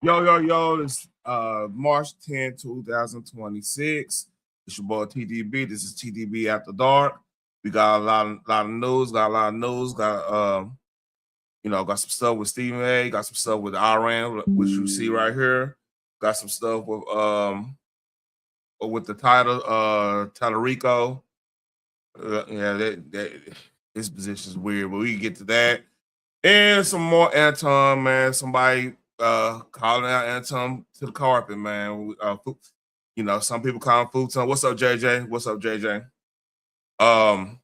Yo, it's March 10th, 2026. It's your boy TTB. This is TTB After Dark. We got a lot of news, got some stuff with Stephen A, got some stuff with Iran, which you see right here. Got some stuff with the title Talarico. Yeah, his position is weird, but we can get to that. And some more Anton, man. Somebody calling out Anton to the carpet, man. Some people call him futon. What's up, JJ? What's up, JJ? Um,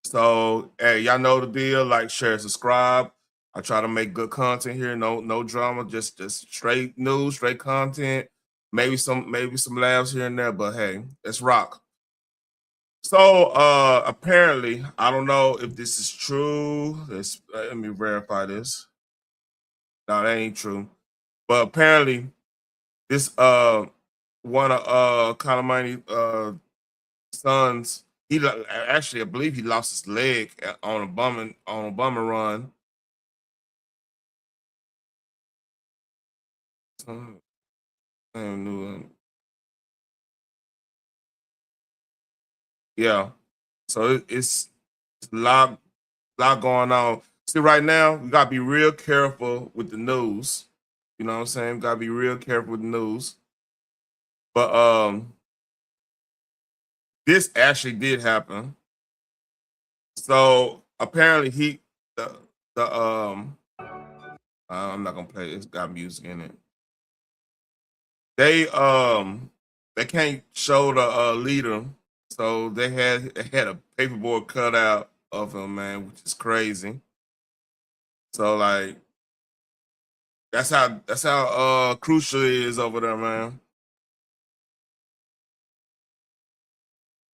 so hey, y'all know the deal. Like, share, subscribe. I try to make good content here. No drama, just straight news, straight content. Maybe some laughs here and there, but hey, let's rock. So apparently, I don't know if this is true. Let me verify this. No, that ain't true. But apparently, this one of Calamani sons, actually, I believe he lost his leg on a bumming run. I knew. Yeah. So it's a lot going on. See, right now, we gotta be real careful with the news. You know what I'm saying? Gotta be real careful with the news. But this actually did happen. So apparently I'm not gonna play it. It's got music in it. They can't show the leader, so they had a paperboard cutout of him, man, which is crazy. So like that's how crucial it is over there, man.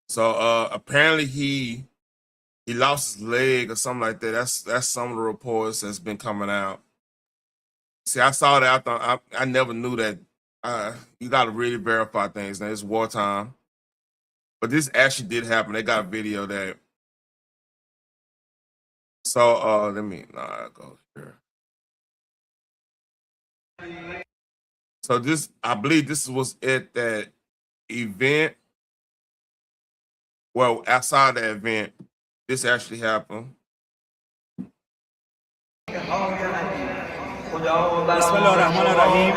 So apparently he lost his leg or something like that. That's some of the reports that's been coming out. See, I saw that. I thought I never knew that. You got to really verify things. Now it's wartime, but this actually did happen. They got a video that. So let me go here. So I believe this was at that event. Well, outside the event, this actually happened. بسم الله الرحمن الرحیم.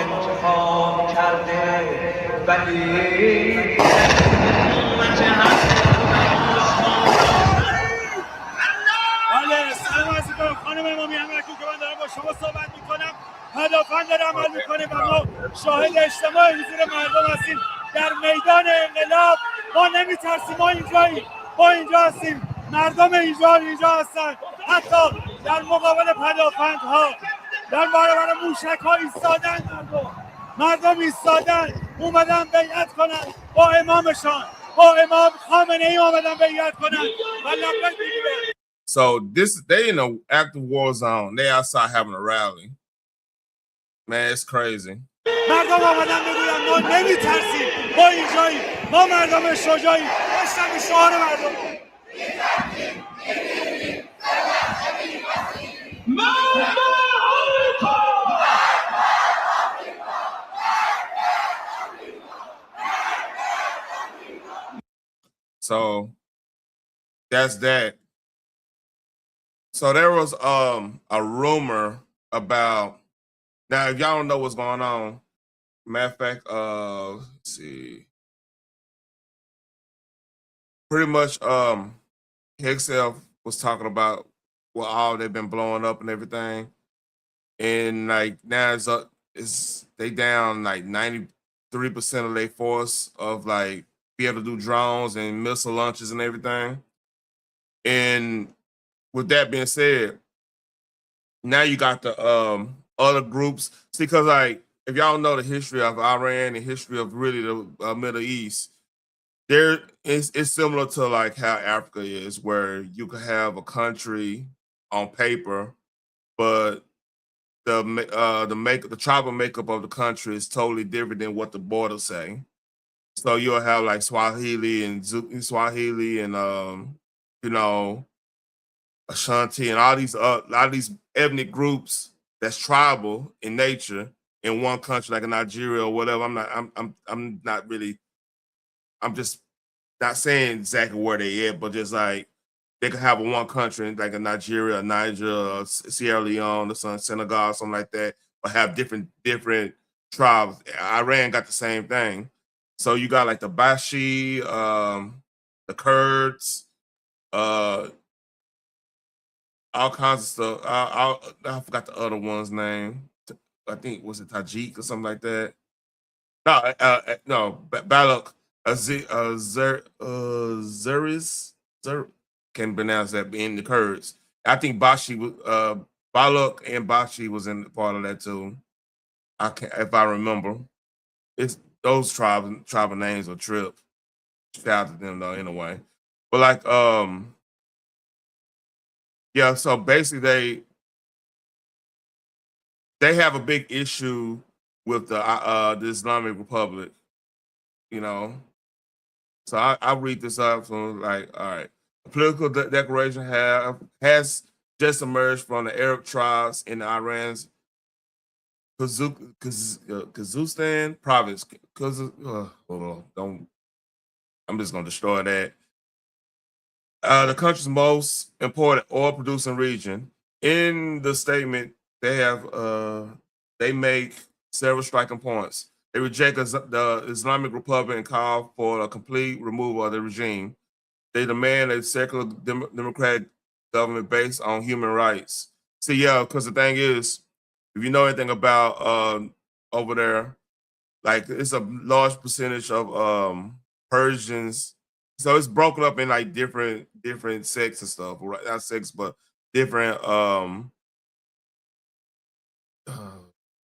بله، سلام عرض می‌کنم خانم امامی همراهتون که من دارم با شما صحبت می‌کنم. پدافند داره عمل می‌کنه و ما شاهد اجتماع حضور مردم هستیم در میدان انقلاب. ما نمی‌ترسیم، ما اینجاییم، ما اینجا هستیم، مردم اینجا هستن. حتی در مقابل پدافندها، در برابر موشک‌ها ایستادن. مردم ایستادن، اومدن بیعت کنن با امامشان، با امام خامنه ای اومدن بیعت کنن و لبیک بگیرن. So they in an active war zone. They outside having a rally. Man, it's crazy. مردم آمدن بگوین ما نمیترسیم، ما اینجاییم، ما مردم شجاعیم. داشتن شعار مردم So that's that. So there was a rumor about, now if y'all don't know what's going on, matter of fact, let's see. Pretty much Hexelf was talking about all they've been blowing up and everything. And like now they down like 93% of their force of like be able to do drones and missile launches and everything. And with that being said, now you got the other groups. See, because like if y'all know the history of Iran and history of really the Middle East, it's similar to like how Africa is, where you could have a country on paper, but the tribal makeup of the country is totally different than what the borders say. So you'll have like Swahili and Ashanti and all these ethnic groups that's tribal in nature, in one country like in Nigeria or whatever. I'm not really. I'm just not saying exactly where they at, but just like they could have a one country like in Nigeria, Niger, or Sierra Leone, or some Senegal, something like that, but have different tribes. Iran got the same thing. So you got like the Bashi, the Kurds, uh, all kinds of stuff. I forgot the other one's name. I think was it Tajik or something like that. No, no, Balak, Zeris, can pronounce that being the Kurds. I think Balak and Bashi was in part of that too. I can not if I remember. It's those tribal names are trip. Shout out to them though, anyway. But like, yeah. So basically, they have a big issue with the Islamic Republic. You know, so I read this up. So like, all right, a political declaration has just emerged from the Arab tribes in Iran's Khuzestan province. Hold on, don't. I'm just gonna destroy that. The country's most important oil producing region. In the statement, they have they make several striking points. They reject the Islamic Republic and call for a complete removal of the regime. They demand a secular democratic government based on human rights. See, yeah, because the thing is, if you know anything about over there, like it's a large percentage of Persians. So it's broken up in like different sects and stuff, right? Not sects, but different uh,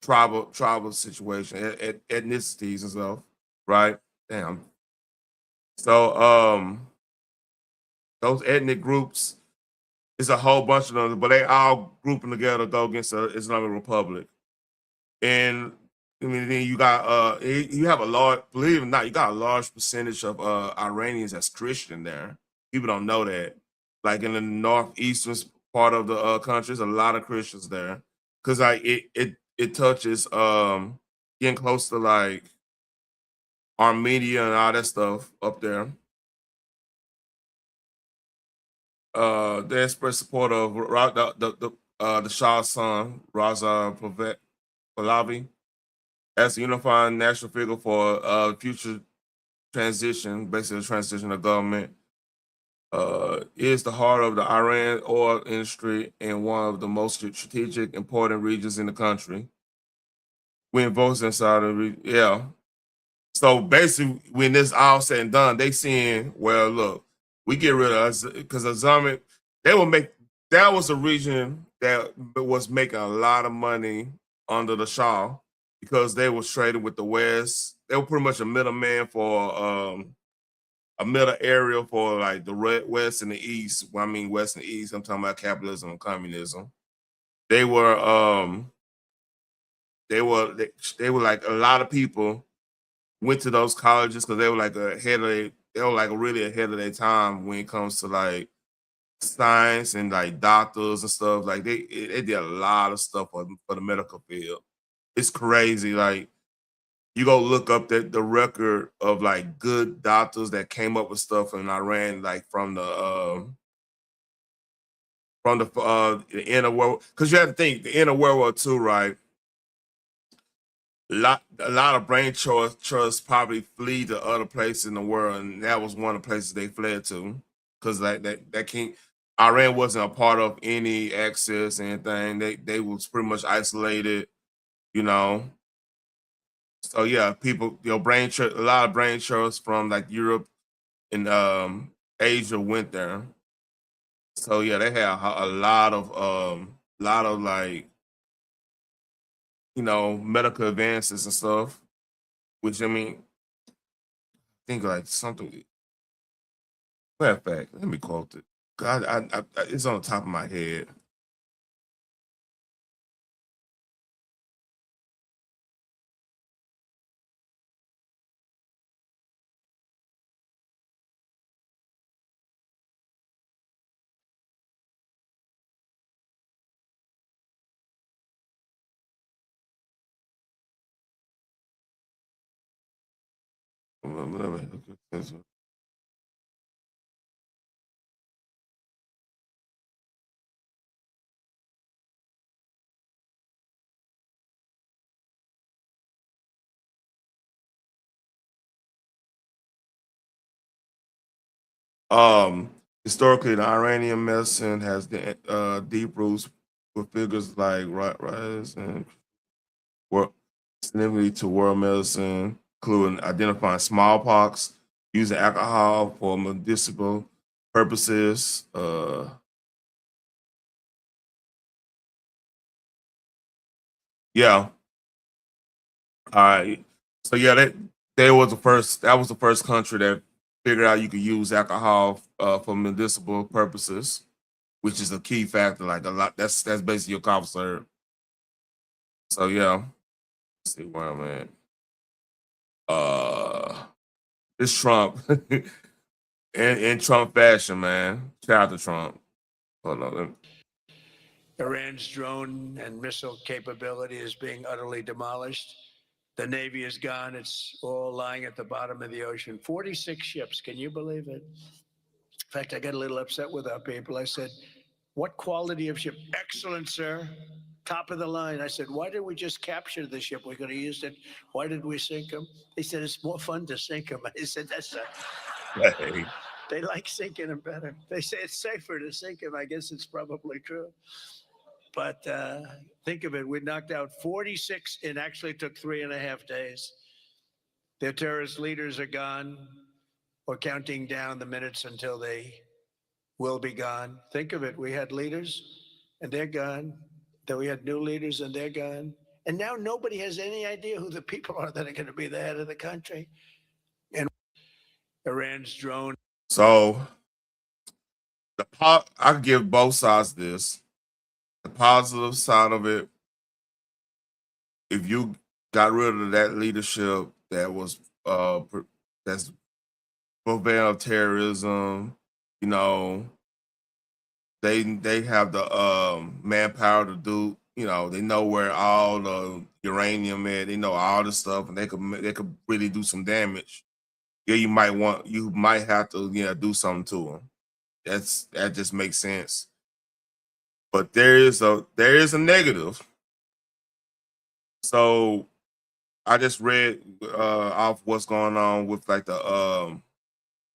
tribal situation, ethnicities and stuff, right? Damn. So those ethnic groups, it's a whole bunch of them, but they all grouping together to go against the Islamic Republic. And I mean, then you got you have a large, believe it or not, you got a large percentage of Iranians that's Christian there. People don't know that. Like in the northeastern part of the country, there's a lot of Christians there because like it touches getting close to like Armenia and all that stuff up there. They express support of the Shah's son, Raza Pahlavi, as a unifying national figure for future transition, basically the transition of government, is the heart of the Iran oil industry and one of the most strategic, important regions in the country. We invest inside of it, yeah. So basically, when this all said and done, they seeing, well, look, we get rid of us because Islamic, they will make that was a region that was making a lot of money under the Shah because they was trading with the West. They were pretty much a middleman for a middle area for like the West and the East. Well, I mean West and East. I'm talking about capitalism and communism. They were they were like a lot of people went to those colleges because they were like they were like really ahead of their time when it comes to like science and like doctors and stuff. Like they did a lot of stuff for the medical field. It's crazy. Like you go look up the record of like good doctors that came up with stuff in Iran, like from the end of world. Because you have to think the end of World War II, right? A lot of brain trusts probably flee to other places in the world, and that was one of the places they fled to. Because like that can't Iran wasn't a part of any access, anything. They was pretty much isolated, you know. So yeah, people, a lot of brain trusts from like Europe and Asia went there. So yeah, they had a lot of like medical advances and stuff. Which I mean, think like something. Matter of fact, let me quote it. God, it's on the top of my head. Historically, the Iranian medicine has deep roots with figures like Rise and work significantly to world medicine, including identifying smallpox, using alcohol for medicinal purposes. Yeah. All right. So yeah, that was the first country that figured out you could use alcohol for medicinal purposes, which is a key factor. Like a lot, that's basically your cough syrup. So yeah, let's see where I'm at. Uh, it's Trump in Trump fashion, man. Shout out to Trump. Hold on. Iran's drone and missile capability is being utterly demolished. The Navy is gone. It's all lying at the bottom of the ocean. 46 ships. Can you believe it? In fact, I got a little upset with our people. I said, what quality of ship? Excellent, sir. Top of the line. I said, why did we just capture the ship? We're going to use it. Why did we sink them? They said, it's more fun to sink them. I said, that's Hey. they like sinking them better. They say it's safer to sink them. I guess it's probably true. But think of it. We knocked out 46. It actually took 3.5 days. Their terrorist leaders are gone. We're counting down the minutes until they will be gone. Think of it. We had leaders and they're gone. Then we had new leaders and they're gone. And now nobody has any idea who the people are that are going to be the head of the country. And Iran's drone. So I could give both sides this. The positive side of it, if you got rid of that leadership that was that's prevailing terrorism, you know, they have the manpower to do, you know, they know where all the uranium is, they know all the stuff, and they could really do some damage. Yeah, you might have to do something to them. That just makes sense. But there is a negative. So I just read off what's going on with like the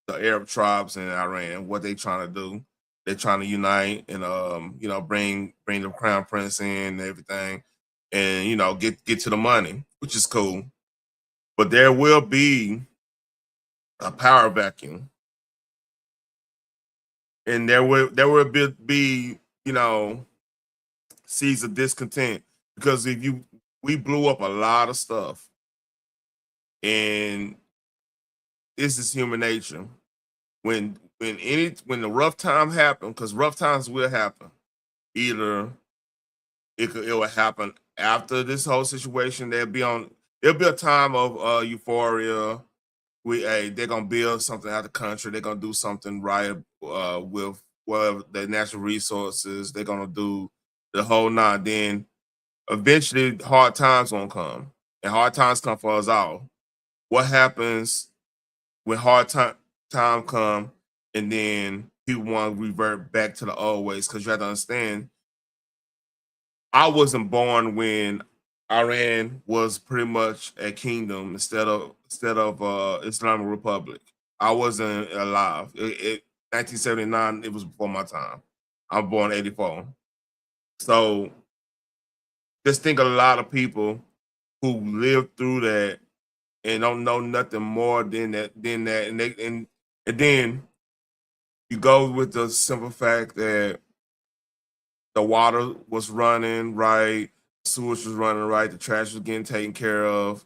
Arab tribes in Iran, what they trying to do. They're trying to unite and bring the crown prince in and everything, and get to the money, which is cool. But there will be a power vacuum, and there will be seeds of discontent, because we blew up a lot of stuff, and this is human nature. When the rough time happen, because rough times will happen. Either it will happen after this whole situation. There'll be a time of euphoria. They're gonna build something out of the country. They're gonna do something right with whatever the natural resources. They're gonna do the whole nine. Then eventually hard times gonna come, and hard times come for us all. What happens when time come, and then people want to revert back to the old ways? Because you have to understand, I wasn't born when Iran was pretty much a kingdom instead of Islamic Republic. I wasn't alive. 1979, it was before my time. I'm born 84. So just think a lot of people who lived through that and don't know nothing more than that, and then you go with the simple fact that the water was running right, sewage was running right, the trash was getting taken care of,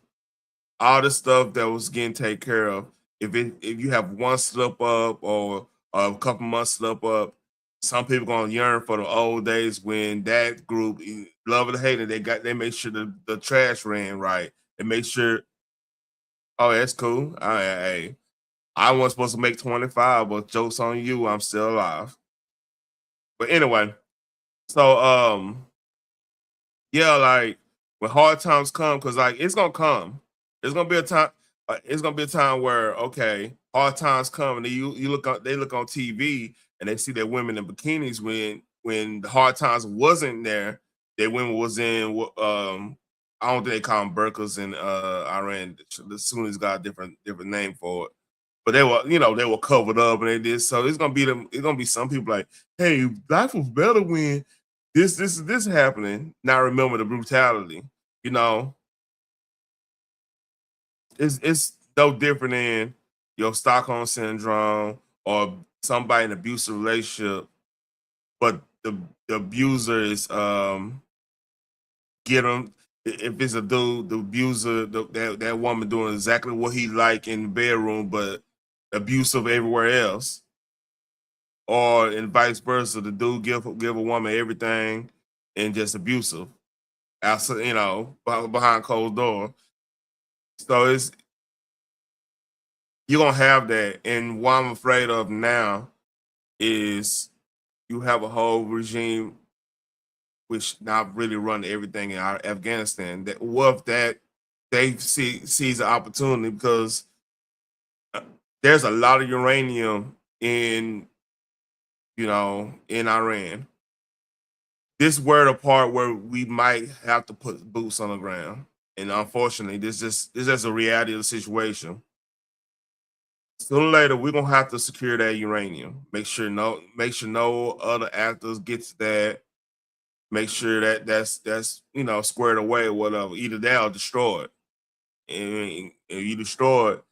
all the stuff that was getting taken care of. If you have one slip up or a couple months slip up, some people gonna yearn for the old days when that group, love it or hate it, they make sure the trash ran right. They make sure. Oh, that's cool. I wasn't supposed to make 25, but jokes on you, I'm still alive. But anyway, so yeah, like when hard times come, because like it's gonna come. There's gonna be a time. it's gonna be a time where okay, hard times come, and you look on, they look on TV and they see that women in bikinis when the hard times wasn't there, that women was in I don't think they call them burqas in Iran. The Sunnis got a different name for it, but they were they were covered up and they did. So it's gonna be some people like, hey, life was better when this happening. Now remember the brutality, It's no different than your Stockholm syndrome or somebody in an abusive relationship, but the abuser is get them. If it's a dude, the abuser, that woman doing exactly what he like in the bedroom, but abusive everywhere else, or and vice versa. The dude give a woman everything and just abusive, outside, behind closed door. So you're gonna have that, and what I'm afraid of now is you have a whole regime which not really run everything in Afghanistan. That what if that they sees the opportunity because there's a lot of uranium in in Iran. This were the part where we might have to put boots on the ground, and unfortunately, this is just a reality of the situation. Sooner or later, we're gonna have to secure that uranium. Make sure no other actors gets that. Make sure that that's squared away or whatever. Either that or destroy it. And if you destroy it,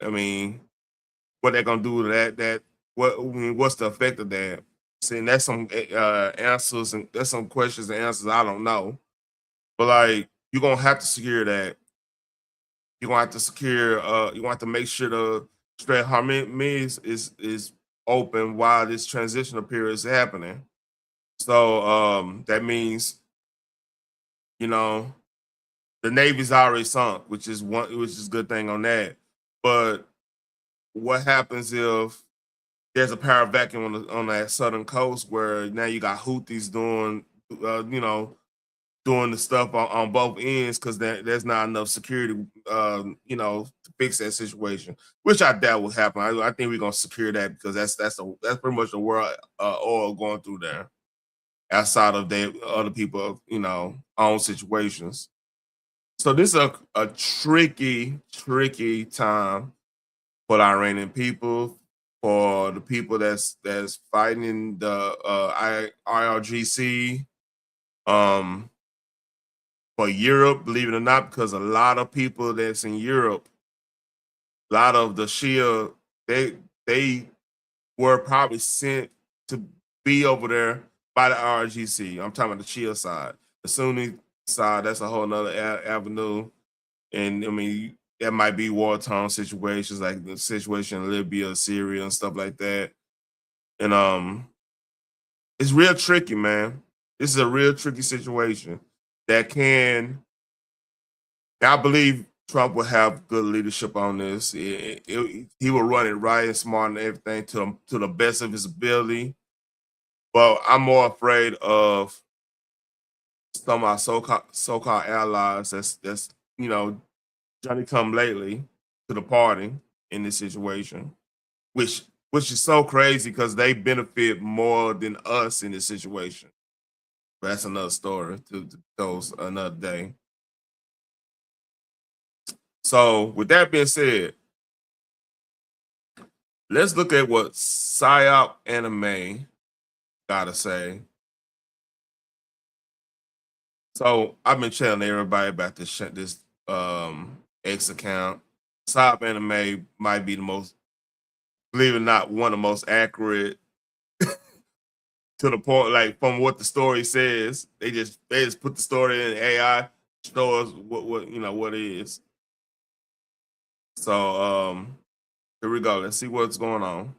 I mean, what they're gonna do to that? What's the effect of that? See, and that's some answers and that's some questions and answers I don't know. But like, you're gonna have to secure that. You're gonna have to secure. You want to make sure the Strait Hormuz is open while this transitional period is happening. So that means, the Navy's already sunk, which is a good thing on that. But what happens if there's a power vacuum on that southern coast where now you got Houthis doing, doing the stuff on both ends because there's not enough security, to fix that situation, which I doubt will happen. I think we're gonna secure that because that's pretty much the world oil going through there, outside of other people, own situations. So this is a tricky time for the Iranian people, for the people that's fighting in the IRGC, for Europe, believe it or not, because a lot of people that's in Europe, a lot of the Shia, they were probably sent to be over there by the IRGC. I'm talking about the Shia side. The Sunni side, that's a whole nother avenue. And I mean, that might be war-torn situations like the situation in Libya, Syria, and stuff like that. And it's real tricky, man. This is a real tricky situation that I believe Trump will have good leadership on this. He will run it right and smart and everything to the best of his ability. But I'm more afraid of some of our so-called allies that's Johnny come lately to the party in this situation, which is so crazy because they benefit more than us in this situation. But that's another story to those another day. So with that being said, let's look at what PsyOp Anime gotta say. So I've been telling everybody about this X account. PsyOp Anime might be the most, believe it or not, one of the most accurate to the point, like from what the story says. They just put the story in AI, show us what it is. So here we go. Let's see what's going on.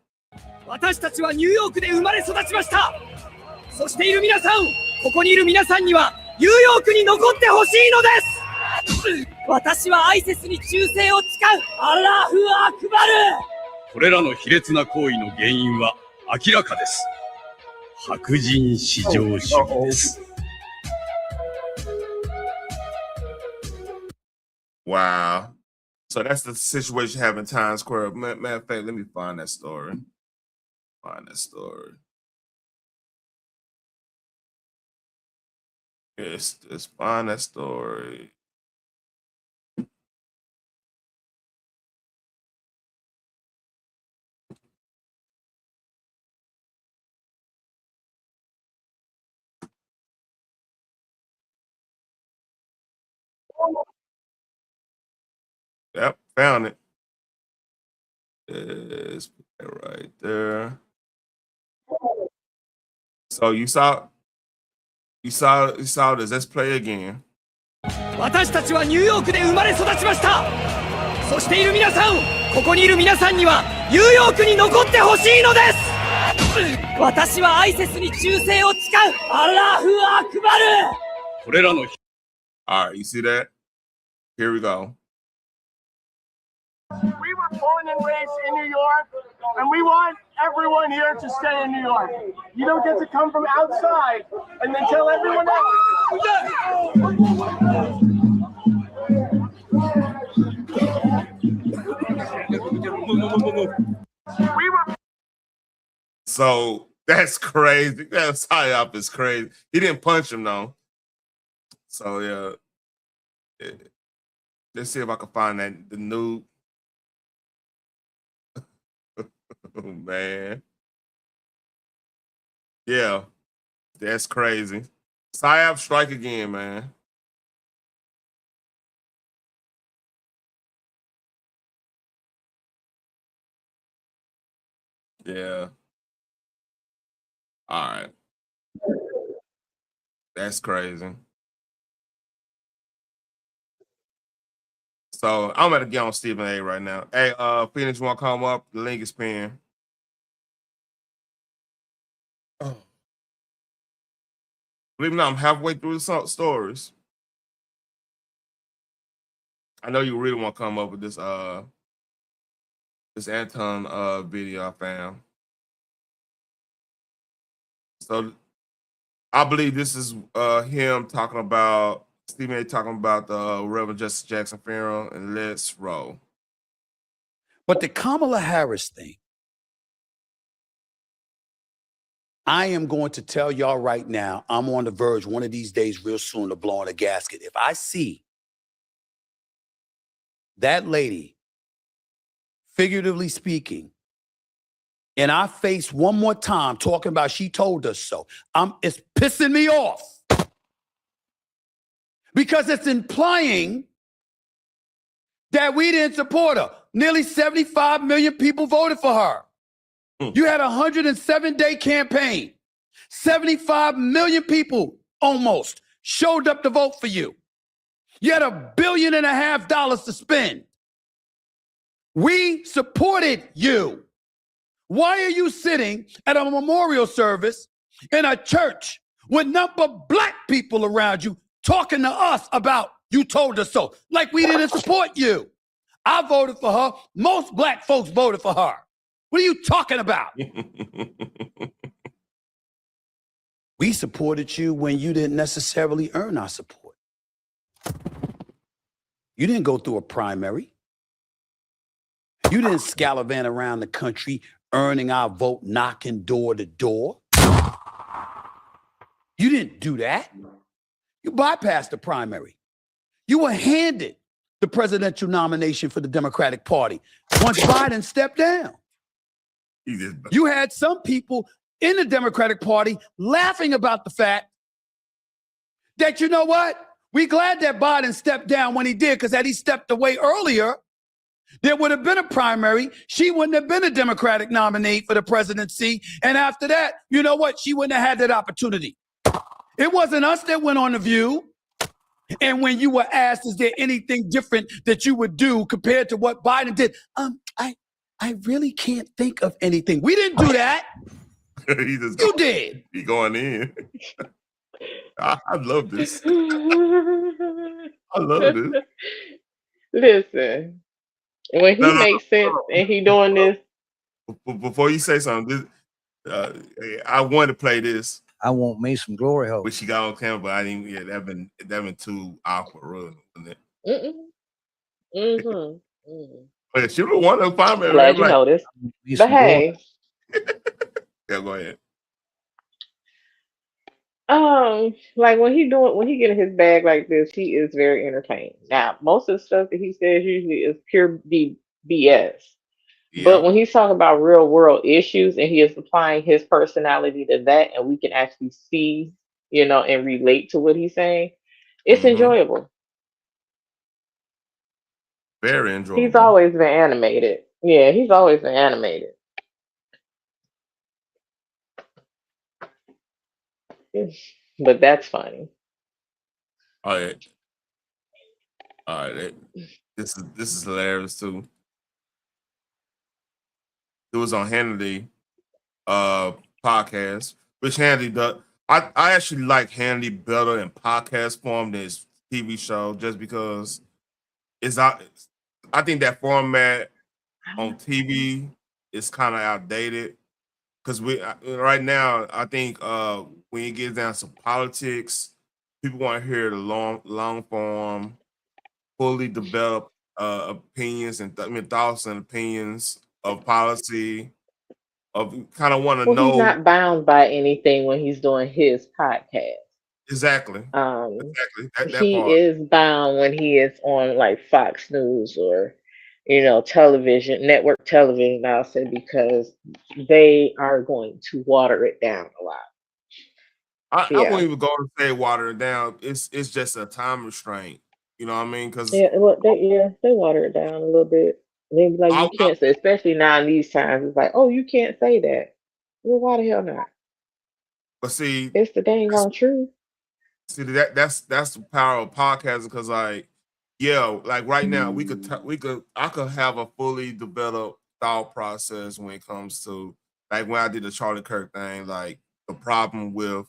私たちはニューヨークで生まれ育ちました。そしている皆さん、ここにいる皆さんにはニューヨークに残ってほしいのです。私はアイセスに忠誠を誓うアラフ・アクバル。これらの卑劣な行為の原因は明らかです。白人至上主義です。Wow. So that's the situation having Times Square. Matter of fact, let me find that story. Yes, let's find that story. Yep, found it. Let's put that right there. So you saw this. Let's play again. 私たちはニューヨークで生まれ育ちました。そしている皆さん、ここにいる皆さんにはニューヨークに残ってほしいのです。私はアイセスに忠誠を誓う。アラフアクバル。これらの All right, you see that? Here we go. We were born and raised in New York, and we want everyone here to stay in New York. You don't get to come from outside and then tell everyone else. So that's crazy. That psyop is crazy. He didn't punch him though. So yeah. Let's see if I can find the new. Oh man. Yeah. That's crazy. Psyop strike again, man. Yeah. All right. That's crazy. So I'm gonna get on Stephen A right now. Hey, Phoenix, you wanna come up? The link is pinned. Oh. Believe it or not, I'm halfway through the stories. I know you really want to come up with this Anton video I found. So I believe this is him talking about Stephen A talking about the Reverend Justice Jackson funeral, and let's roll. But the Kamala Harris thing, I am going to tell y'all right now, I'm on the verge one of these days real soon of blowing a gasket. If I see that lady, figuratively speaking, in our face one more time talking about she told us so, it's pissing me off. Because it's implying that we didn't support her. Nearly 75 million people voted for her. You had a 107-day campaign. 75 million people almost showed up to vote for you. You had $1.5 billion to spend. We supported you. Why are you sitting at a memorial service in a church with number of black people around you talking to us about you told us so? Like we didn't support you. I voted for her. Most black folks voted for her. What are you talking about? We supported you when you didn't necessarily earn our support. You didn't go through a primary. You didn't scallivant around the country earning our vote, knocking door to door. You didn't do that. You bypassed the primary. You were handed the presidential nomination for the Democratic Party once Biden stepped down. You had some people in the Democratic Party laughing about the fact that, you know what? We're glad that Biden stepped down when he did, because had he stepped away earlier, there would have been a primary. She wouldn't have been a Democratic nominee for the presidency. And after that, you know what? She wouldn't have had that opportunity. It wasn't us that went on The View. And when you were asked, is there anything different that you would do compared to what Biden did? I really can't think of anything. We didn't do that. You did. He going in. I love this. I love this. Listen, when he makes sense and he doing this. Before you say something, I want to play this. I want me some glory hole. Which she got on camera, but I didn't. Yeah, that been too awkward, really, wasn't it? Mm-hmm. But she the one that find me. Glad you Like, noticed. But hey, yeah, go ahead. like when he get in his bag like this, he is very entertaining. Now, most of the stuff that he says usually is pure BS. But Yeah. when he's talking about real world issues and he is applying his personality to that, and we can actually see, and relate to what he's saying, it's Mm-hmm. enjoyable. Very He's enjoyable. always been animated. Yeah, he's always been animated. But that's funny. All right. All right. This is hilarious too. It was on Hannity podcast, which Hannity does. I actually like Hannity better in podcast form than his TV show, just because it's out. I think that format on TV is kind of outdated because we right now. I think when it gets down to politics, people want to hear the long form, fully developed opinions and thoughts and opinions of policy. Of kind of want to Well, he's know not bound by anything when he's doing his podcast. exactly, Um, exactly that he part. is bound when he is on like Fox News or television, network television, I'll say, because they are going to water it down a lot. I won't Yeah. even go and say water it down. It's just a time restraint. You know what I mean? Because Yeah, well, they water it down a little bit. They be like, I, you I can't say, especially now in these times, it's like, oh, you can't say that. Well, why the hell not? but see It's the dang that's on truth. that's the power of podcasting. Because like like right now I could have a fully developed thought process when it comes to like when I did the Charlie Kirk thing, like the problem with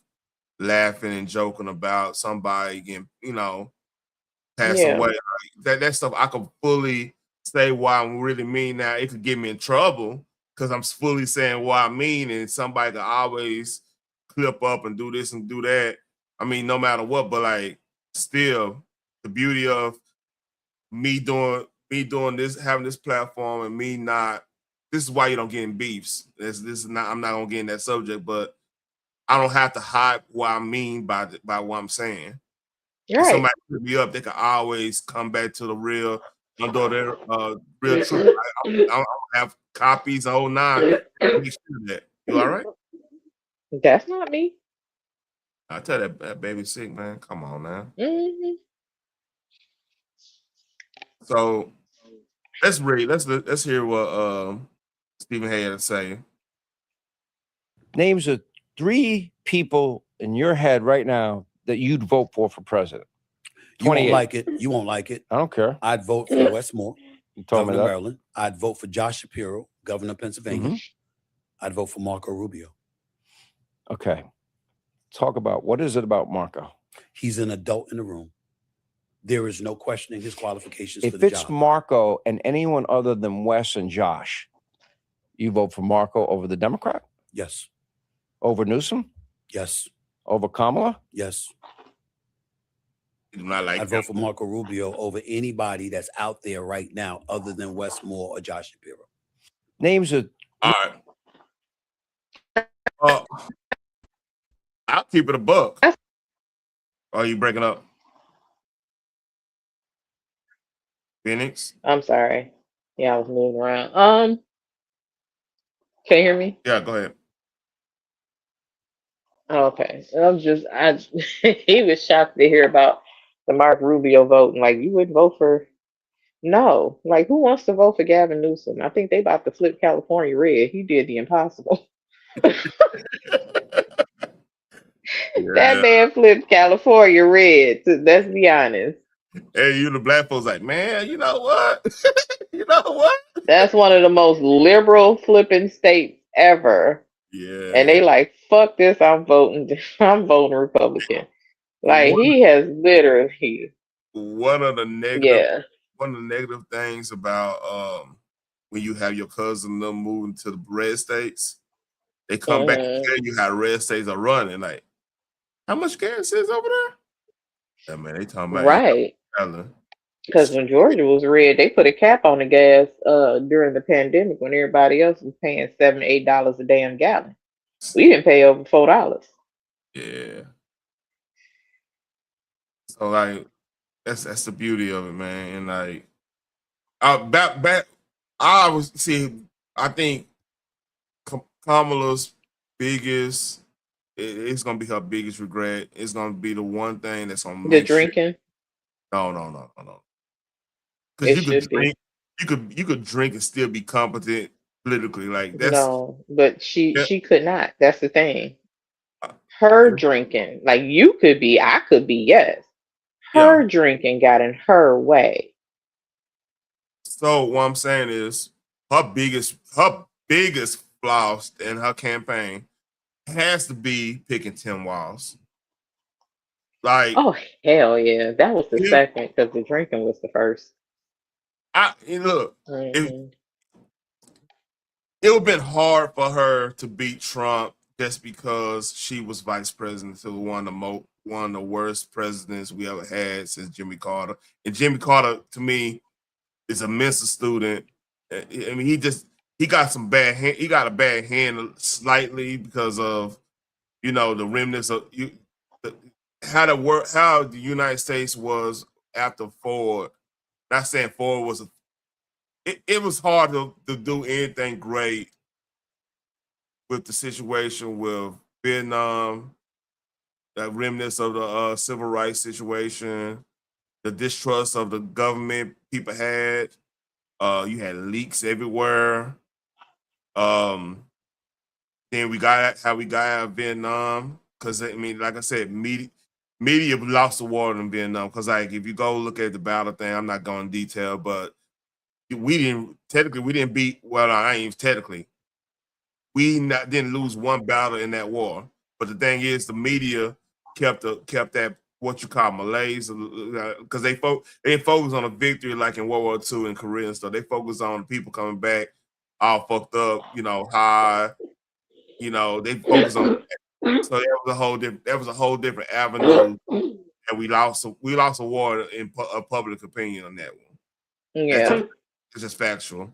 laughing and joking about somebody getting pass Yeah. away. Like, that stuff I could fully say why I'm really mean. Now it could get me in trouble because I'm fully saying what I mean, and somebody could always clip up and do this and do that. I mean, no matter what, but like still the beauty of me doing this, having this platform and me not this is why you don't get in beefs. This is not I'm not gonna get in that subject, but I don't have to hide what I mean by what I'm saying. If Right. somebody put me up, they can always come back to the real, under their real truth. I have copies, the whole nine. Make sure that you all right. That's not me. I tell that baby sick man. Come on now. Hmm. So let's read. Let's hear what Stephen Hay had to say. Names of 3 people in your head right now that you'd vote for president. You won't 28. like it. You won't like it. I don't care. I'd vote for Westmore, You told me governor of that. Maryland. I'd vote for Josh Shapiro, governor of Pennsylvania. Mhm. I'd vote for Marco Rubio. Okay. Talk about what is it about Marco? He's an adult in the room. There is no questioning his qualifications for If the it's job. Marco and anyone other than Wes and Josh, you vote for Marco over the Democrat? Yes. Over Newsom? Yes. Over Kamala? Yes. You do not like I'd vote for Marco Rubio over anybody that's out there right now other than Westmore or Josh Shapiro. Names of all right. I'll keep it a buck. Are you breaking up? Phoenix? I'm sorry. Yeah, I was moving around. Can you hear me? Yeah, go ahead. Okay. He was shocked to hear about the Mark Rubio vote, and like, you wouldn't vote for. No, like, who wants to vote for Gavin Newsom? I think they about to flip California red. He did the impossible. That Yeah. man flipped California red. Let's be honest. Hey, you the black folks like, man, you know what? You know what? That's one of the most liberal flipping states ever. Yeah. And they like, fuck this, I'm voting Republican. Like, One, he has literally, one of the yeah. negative things about when you have your cousin them moving to the red states, they come back and tell you how red states are running. Like, how much gas is over there? Yeah, man, they talking about Right. Because when Georgia was red, they put a cap on the gas during the pandemic when everybody else was paying $7, $8 a damn gallon. We didn't pay over $4. Yeah. So like that's the beauty of it, man. And like back I was see. I think Kamala's biggest. It's gonna be her biggest regret. It's gonna be the one thing that's gonna The make sure. drinking, No. Because it you could should be. drink, you could drink and still be competent politically. Like that's No, but she yeah. she could not. That's the thing. uh, Her drinking, like you could be, I could be, yes. yeah. Her drinking got in her way. So what I'm saying is her biggest flaws in her campaign has to be picking Tim Walz. Like Oh hell yeah, that was the it, second because the drinking was the first. look, it Hmm. it would have been hard for her to beat Trump just because she was vice president to one of the worst presidents we ever had since Jimmy Carter. And Jimmy Carter, to me, is a Mensa student. I mean, he got some bad hand. He got a bad hand slightly because of the remnants of how the United States was after Ford. Not saying Ford was it was hard to do anything great with the situation with Vietnam, the remnants of the civil rights situation, the distrust of the government people had. You had leaks everywhere. Um, then we got how we got out of Vietnam because I mean, like I said, media lost the war in Vietnam because like if you go look at the battle thing, I'm not going in detail, but we didn't beat. Well, I ain't even technically. Didn't lose one battle in that war. But the thing is, the media kept that what you call malaise because they didn't focus on a victory like in World War II and Korea and stuff. They focus on people coming back all fucked up, high. They focus on so that was a whole different avenue, and we lost a war in public opinion on that one. That's Yeah. just, it's just factual.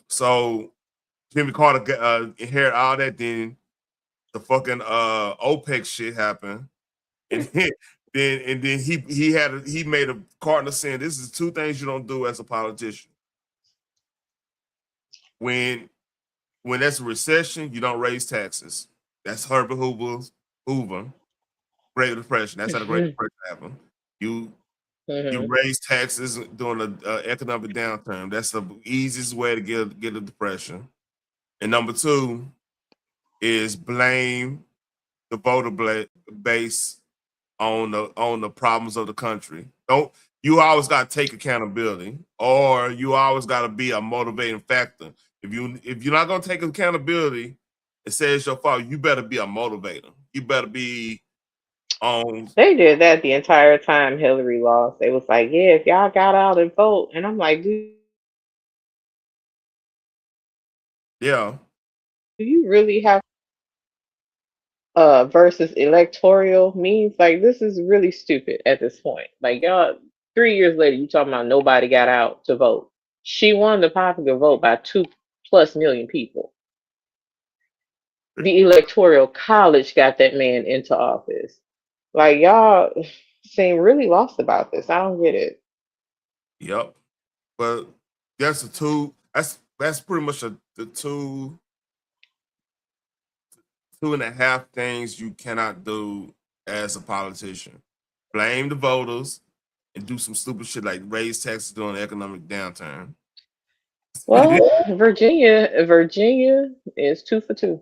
So Jimmy Carter inherited all that. Then the fucking OPEC shit happened, and then he made a cardinal sin. This is two things you don't do as a politician. When there's a recession, you don't raise taxes. That's Herbert Hoover, Great Depression. That's how the Great Hmm. Depression happened. You raise taxes during an economic downturn. That's the easiest way to get a depression. And number two is blame the voter base on the problems of the country. You always got to take accountability, or you always got to be a motivating factor. If you're not gonna take accountability and say it's your fault, you better be a motivator. You better be on. They did that the entire time Hillary lost. They was like, yeah, if y'all got out and vote. And I'm like, do Yeah, you really have versus electoral means? Like, this is really stupid at this point. Like, y'all, 3 years later, you talking about nobody got out to vote. She won the popular vote by 2+ million people. The electoral college got that man into office. Like, y'all seem really lost about this. I don't get it. yep. But that's the two. That's pretty much the two and a half things you cannot do as a politician. Blame the voters and do some stupid shit like raise taxes during the economic downturn. Well, Virginia is 2 for 2.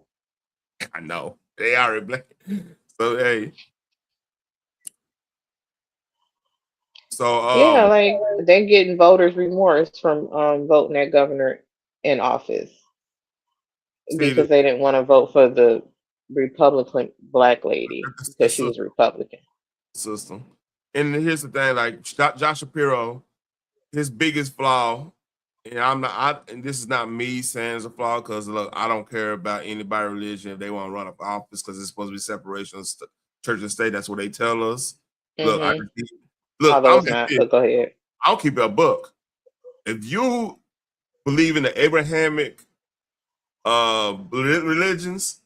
I know. They already blame. So hey. So Yeah, like they getting voters remorse from voting that governor in office see because they didn't want to vote for the Republican black lady the because she was Republican. system. And here's the thing, like Josh Shapiro, his biggest flaw, and and this is not me saying it's a flaw because look, I don't care about anybody religion if they want to run for office because it's supposed to be separation of church and state. That's what they tell us. Look, Although I'm it's not, but go ahead. I'll keep it a buck. If you believe in the Abrahamic religions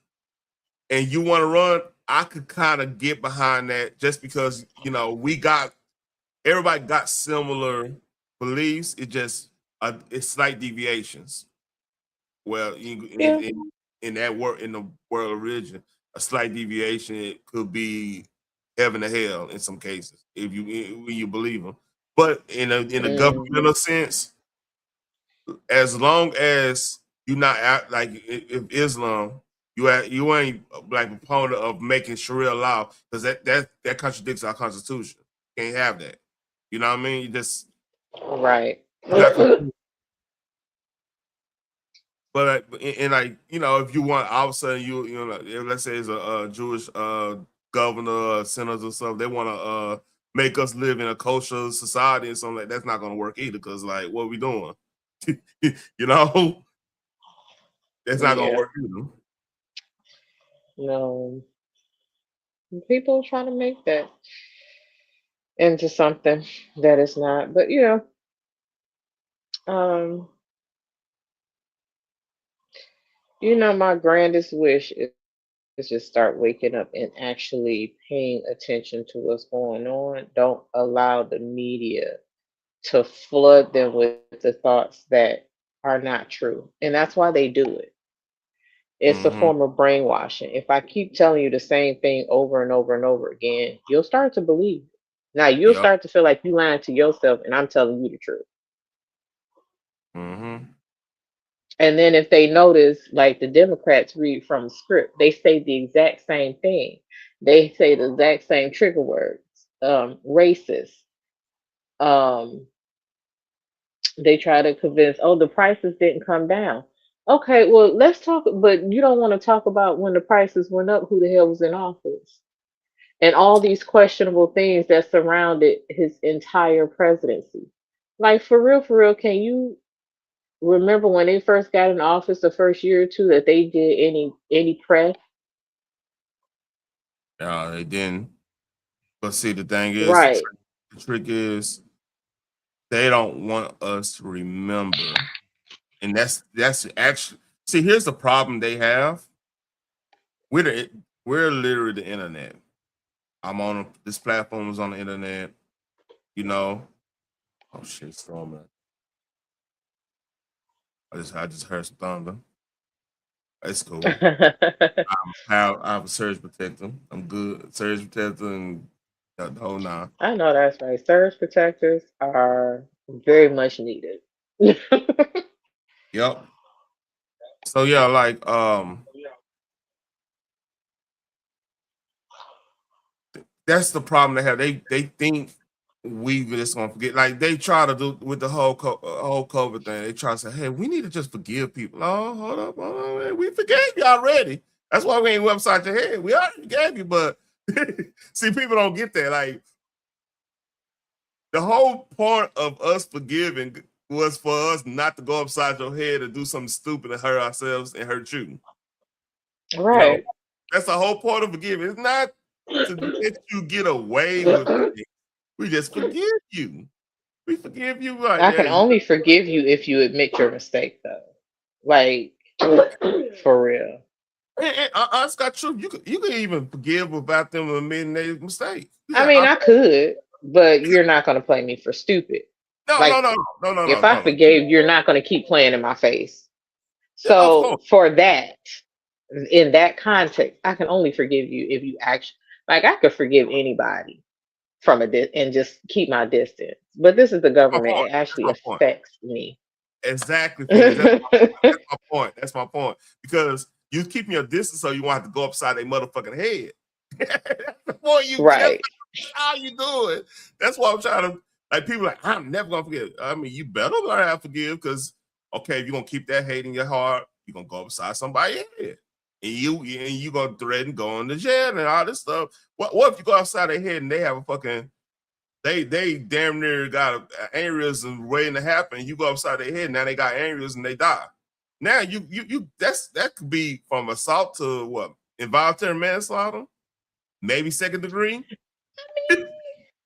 and you want to run, I could kind of get behind that just because, you know, everybody got similar beliefs. It just, it's slight deviations. Well, in that world, in the world of religion, a slight deviation, it could be heaven to hell in some cases if you believe them. But in a governmental sense, as long as you're not out, like if Islam, you ain't like a proponent of making Sharia law because that contradicts our constitution. Can't have that. You know what I mean? You just Right. but and like, you know, if you want all of a sudden you know, let's say it's a Jewish governor or senator or something, they want to make us live in a kosher society and something like that's not going to work either because like what are we doing? You know, that's not going to work either. No. People try to make that into something that it's not. But my grandest wish is just start waking up and actually paying attention to what's going on. Don't allow the media to flood them with the thoughts that are not true. And that's why they do it. It's a form of brainwashing. If I keep telling you the same thing over and over and over again, you'll start to believe it. Now you'll start to feel like you lying to yourself and I'm telling you the truth. And then if they notice, like the Democrats read from a script, they say the exact same thing. They say the exact same trigger words, racist. They try to convince, oh, the prices didn't come down. Okay, well, let's talk, but you don't want to talk about when the prices went up, who the hell was in office, and all these questionable things that surrounded his entire presidency. Like, for real, can you remember when they first got in office the first year or two that they did any press? No, they didn't. But see, the thing is, Right. the trick is they don't want us to remember. And that's actually, see, here's the problem they have. We're literally the internet. I'm on this platform is on the internet, you know. Oh shit, storming. I just heard some thunder. It's cool. I have a surge protector. I'm good. Surge protector and the whole nine. I know that's right. Surge protectors are very much needed. Yep. So yeah, like that's the problem they have. They think we just gonna forget. Like they try to do with the whole COVID thing. They try to say, "Hey, we need to just forgive people." Oh, hold up, man. We forgave you already. That's why we ain't upside your head. We already forgave you, but see, people don't get that. Like the whole point of us forgiving was for us not to go upside your head and do something stupid and hurt ourselves and hurt you. Right. You know, that's the whole point of forgiving. It's not to let you get away with it. We just forgive you. We forgive you. Like, I can only forgive you if you admit your mistake, though. Like, for real. And Scott, true. You can even forgive without them admitting their mistake. I mean, I could, but you're not going to play me for stupid. No. If I forgave, you're not going to keep playing in my face. So for that, in that context, I can only forgive you if you actually, like, I could forgive anybody from and just keep my distance. But this is the government; it actually affects me. Exactly. That's my point. That's my point. Because you keep your distance, so you want to go upside their motherfucking head. Right. How you doing? That's why I'm trying to. Like people like, I'm never gonna forgive. I mean, you better learn how to forgive because okay, if you're gonna keep that hate in your heart, you're gonna go upside somebody's head. And you gonna threaten going to jail and all this stuff. What if you go outside their head and they have a fucking they damn near got an aneurysm waiting to happen. You go upside their head, now they got aneurysm and they die. Now you that could be from assault to what? Involuntary manslaughter, maybe second degree.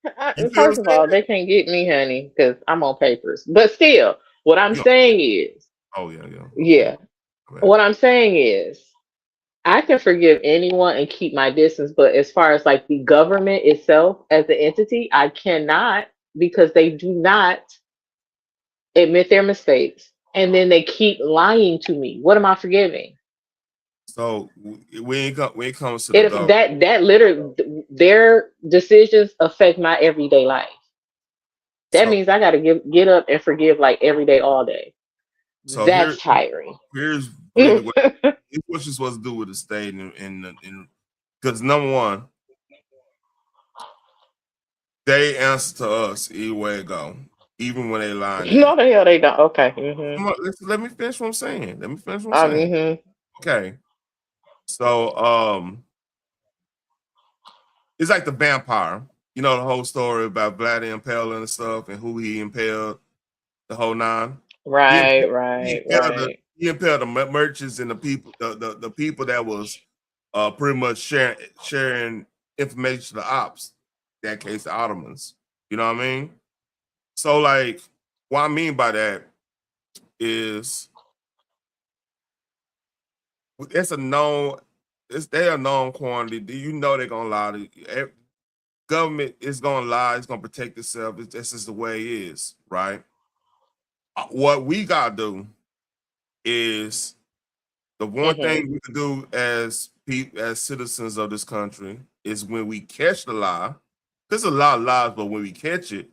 You feel what I'm First of saying? all, they can't get me, honey, because I'm on papers. But still, what I'm You- saying is, oh yeah, yeah. Okay. yeah, Right. what I'm saying is, I can forgive anyone and keep my distance. But as far as like the government itself as an entity, I cannot because they do not admit their mistakes and then they keep lying to me. What am I forgiving? So when it comes to the If government, that literally their decisions affect my everyday life. That so means I got to get up and forgive like every day, all day. so That's tiring. here's really what you're supposed to do with the state and because number one, they answer to us either way it go, even when they lying No, at. the hell they don't. Okay. Come on, let me finish what I'm saying. Mm-hmm. Okay. So it's like the vampire. You know the whole story about Vlad impaling and stuff and who he impaled, the whole nine. He Right, impaled, right, right. he impaled the merchants and the people, the people that was pretty much sharing information to the ops. In that case, the Ottomans. You know what I mean? So like, what I mean by that is it's a known, they a known quantity. You know they're gonna lie to you. Government is gonna lie. It's gonna protect itself. This is the way it is, right? What we gotta do is the one Mm-hmm. thing we can do as as citizens of this country is when we catch the lie. There's a lot of lies, but when we catch it,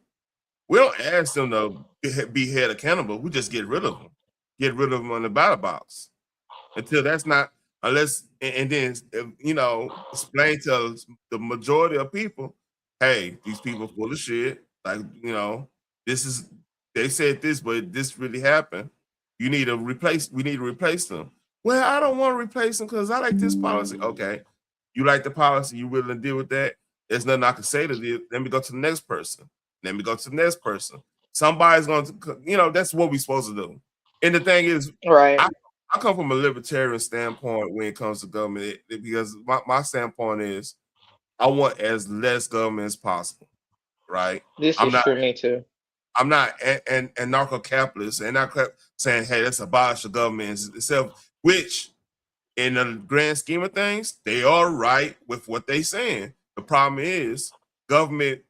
we don't ask them to be held accountable. We just get rid of them. Get rid of them on the ballot box until that's not unless and then explain to the majority of people, hey, these people full of shit. Like this is they said this, but this really happened. You need to replace. We need to replace them. Well, I don't want to replace them because I like this policy. Okay, you like the policy. You willing to deal with that? There's nothing I can say to you. Let me go to the next person. Let me go to the next person. Somebody's going to, that's what we're supposed to do. And the thing is, Right. I come from a libertarian standpoint when it comes to government because my standpoint is I want as less government as possible, right? This I'm is not true, me too. I'm not an anarcho-capitalist and not saying, hey, let's abolish the government itself, which in the grand scheme of things, they are right with what they're saying. The problem is government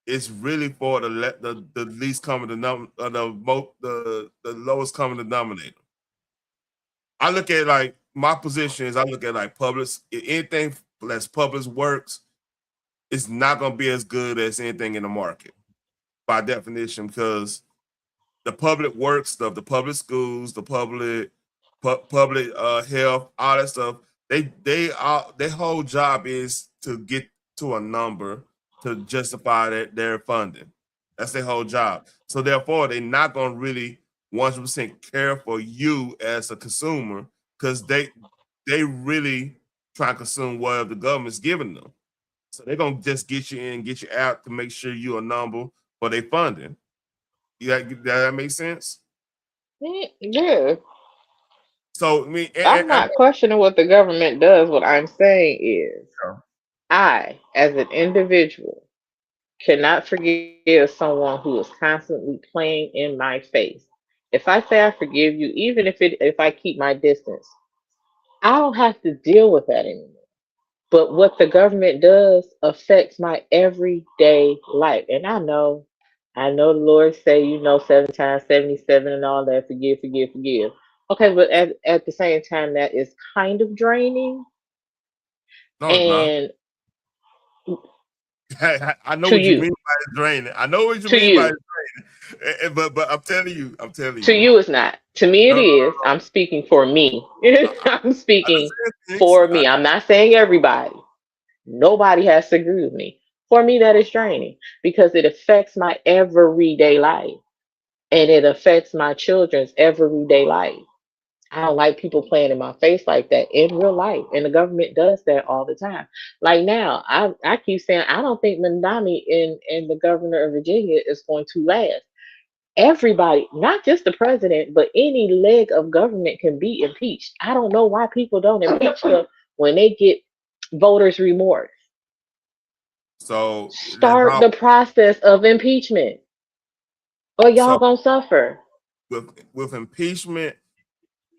is really for the least common the lowest common denominator. I look at like my position is I look at like public anything that's public works is not going to be as good as anything in the market by definition because the public work stuff, the public schools, the public health, all that stuff. Their whole job is to get to a number to justify their funding. That's their whole job. So therefore, they're not going to really 100% care for you as a consumer because they really try to consume whatever the government's giving them. So they're gonna just get you in, get you out to make sure you're a number for their funding. Yeah, that makes sense. Yeah. So I mean, I'm not questioning what the government does. What I'm saying is, I, as an individual, cannot forgive someone who is constantly playing in my face. If I say I forgive you, even if I keep my distance, I don't have to deal with that anymore. But what the government does affects my everyday life. And I know the Lord say, 7 times 77 and all that, forgive, forgive, forgive. Okay, but at the same time, that is kind of draining. no, it's not. And I know to what you mean you, by draining. I know what you to mean by you, draining. But I'm telling to you. you, it's not. To me, No, it no, is. I'm speaking for me. I'm I speaking understand things. for me. I'm not saying everybody. Nobody has to agree with me. For me, that is draining because it affects my everyday life and it affects my children's everyday life. I don't like people playing in my face like that in real life. And the government does that all the time. Like now, I keep saying I don't think Mandami in the governor of Virginia is going to last. Everybody, not just the president, but any leg of government can be impeached. I don't know why people don't impeach them when they get voters remorse. So Start the process of impeachment, or y'all so gonna suffer. with impeachment,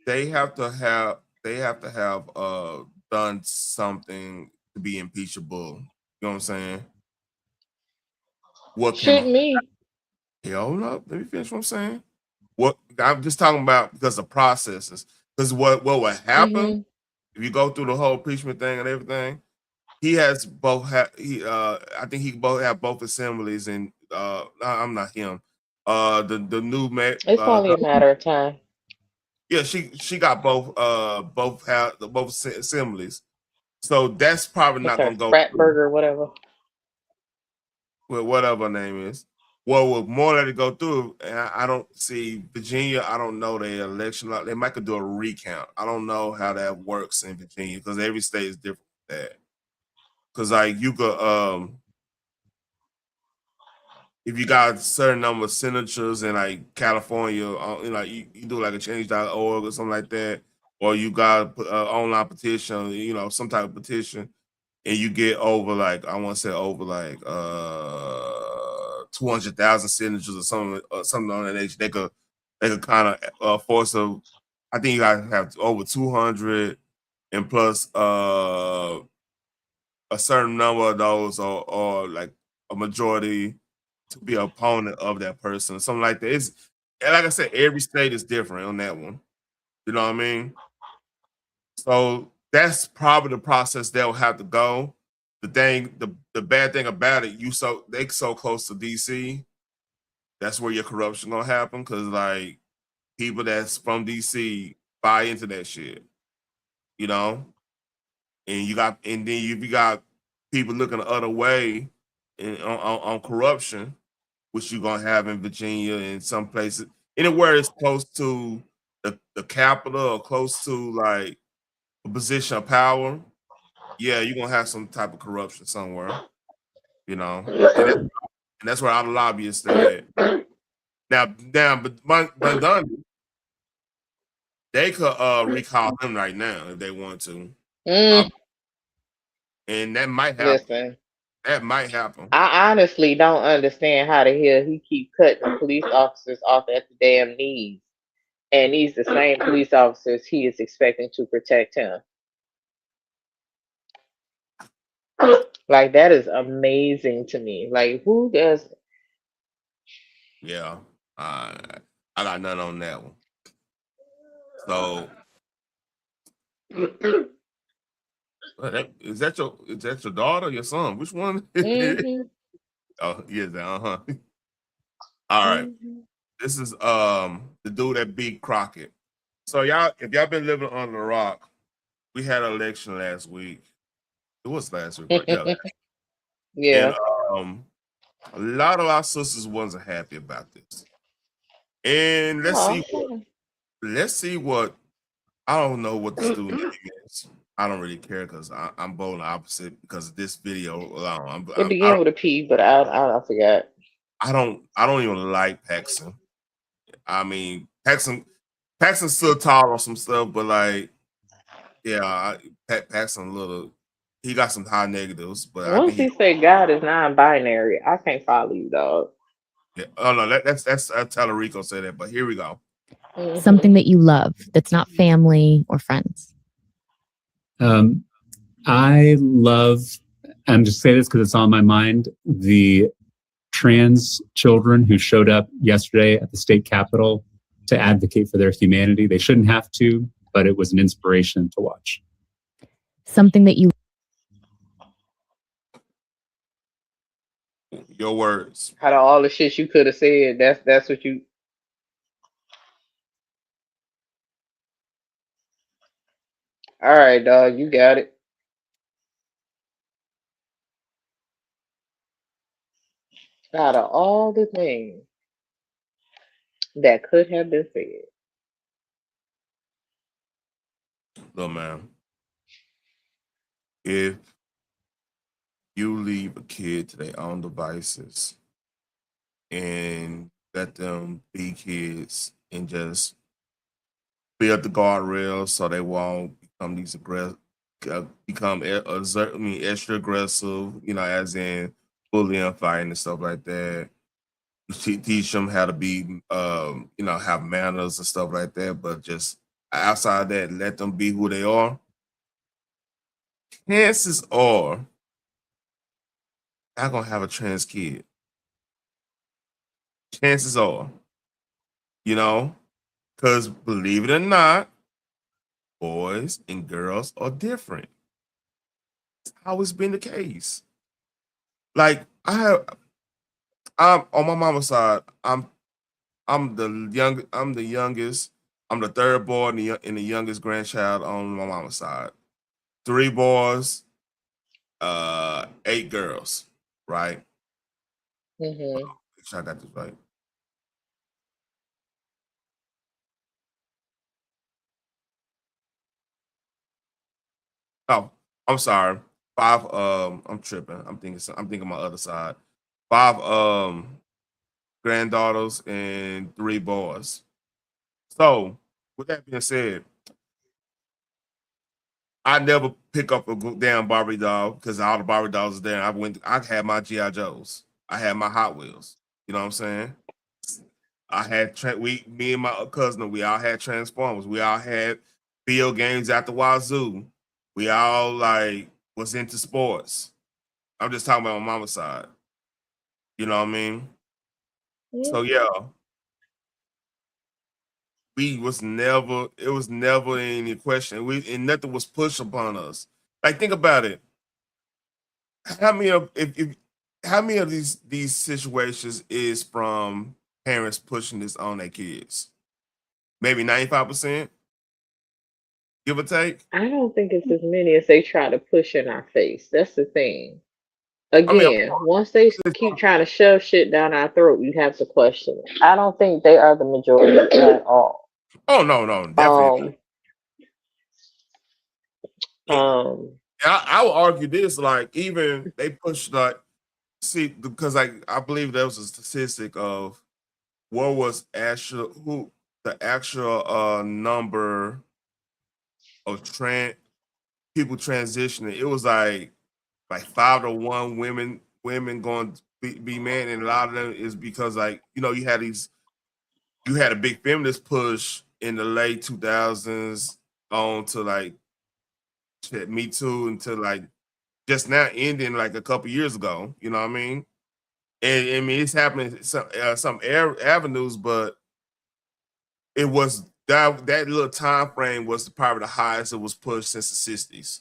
they have to have done something to be impeachable. You know what I'm saying? What can Shouldn't me? hold up? Let me finish what I'm saying. What I'm just talking about because of processes. Because what will happen if you go through the whole impeachment thing and everything? He has both. I think he both have both assemblies, and I'm not him. The new It's only a matter of time. yeah, she got both both assemblies. So that's probably It's not her gonna go frat through burger, whatever. with whatever her name is. Well, with more let it go through, and I don't see Virginia. I don't know the election law. They might could do a recount. I don't know how that works in Virginia because every state is different with that. Because like you could if you got a certain number of signatures in like California, you do like a change.org or something like that, or you got an online petition, some type of petition, and you get over like I want to say over like 200,000 signatures or something on that nature. They could kind of force a. I think you got to have over 200 and plus a certain number of those or like a majority to be an opponent of that person, something like that. It's like I said, every state is different on that one. You know what I mean? So that's probably the process they'll have to go. The bad thing about it, they so close to DC. That's where your corruption gonna happen because like people that's from DC buy into that shit, you know. And then you got people looking the other way on corruption, which you're gonna have in Virginia and some places, anywhere it's close to the capital or close to like a position of power. Yeah, you're gonna have some type of corruption somewhere, and that's where our lobbyists stay at. But Dundee, they could recall him right now if they want to, and that might happen. Listen, That might happen. I honestly don't understand how the hell he keep cutting police officers off at the damn knees, and these the same police officers he is expecting to protect him. Like that is amazing to me. Like who does? Yeah, I got none on that one. So, is that your daughter or your son? Which one? Oh, yes, All right. This is the dude that beat Crockett. So if y'all been living under the rock, we had an election last week. It was last week, right? Yeah. Yeah. And a lot of our sisters wasn't happy about this. And let's see what I don't know what the student name is. I don't really care because I'm bold opposite because of this video alone. It began with a P, but I forgot. I don't even like Paxson. I mean, Paxson's still tall on some stuff, but like, yeah, Paxson he got some high negatives, but Once he say God is non-binary, I can't follow you, dog. Yeah. Oh no, that's Talarico said that, but here we go. Something that you love that's not family or friends. I love, I'm just saying this because it's on my mind, the trans children who showed up yesterday at the state capitol to advocate for their humanity. They shouldn't have to, but it was an inspiration to watch. Something that you. Your words. Out of all the shit you could have said, that's what you. All right, dog, you got it. Out of all the things that could have been said. Look, man, if you leave a kid to their own devices and let them be kids and just build the guardrails so they won't become these become extra aggressive, as in bullying, fighting, and stuff like that. Teach them how to be, have manners and stuff like that. But just outside that, let them be who they are. Chances are, I'm gonna have a trans kid. Chances are, because believe it or not, boys and girls are different. It's always been the case. Like I'm on my mama's side. I'm the youngest. I'm the third boy and the youngest grandchild on my mama's side. 3 boys, 8 girls. Right? Mm-hmm. Make sure I got this right. Oh, I'm sorry. 5. I'm tripping. I'm thinking my other side. 5 granddaughters and 3 boys. So, with that being said, I never pick up a damn Barbie doll because all the Barbie dolls are there. I had my GI Joes. I had my Hot Wheels. You know what I'm saying? I had me and my cousin. We all had Transformers. We all had video games at the wazoo. We all was into sports. I'm just talking about my mama's side. You know what I mean? So yeah, it was never any question. And nothing was pushed upon us. Like, think about it. How many of how many of these situations is from parents pushing this on their kids? Maybe 95%, give or take. I don't think it's as many as they try to push in our face. That's the thing. I mean, Again, once they keep trying to shove shit down our throat, you have to question it. I don't think they are the majority at all. oh no, definitely. I would argue this, even they push because I believe there was a statistic of what was the actual number of people transitioning. It was like 5 to 1 women going to be men, and a lot of them is because you had a big feminist push in the late 2000s on to Me Too until just now ending a couple years ago. You know what I mean? And I mean it's happening some avenues, but it was that little time frame was probably the highest it was pushed since the 60s.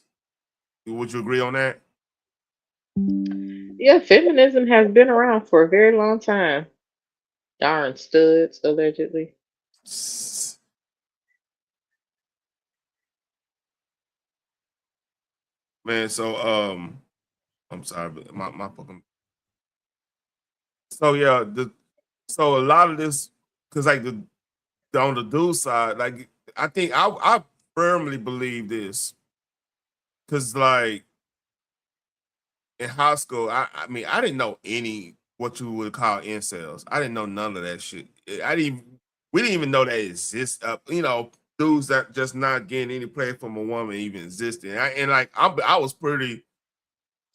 Would you agree on that? Yeah, feminism has been around for a very long time. Darn studs, allegedly. Man, so I'm sorry, but my fucking so yeah, so a lot of this because on the dude side, I think I firmly believe this because in high school, I mean I didn't know any what you would call incels. I didn't know none of that shit. We didn't even know that exists. Dudes that just not getting any play from a woman even existed. I was pretty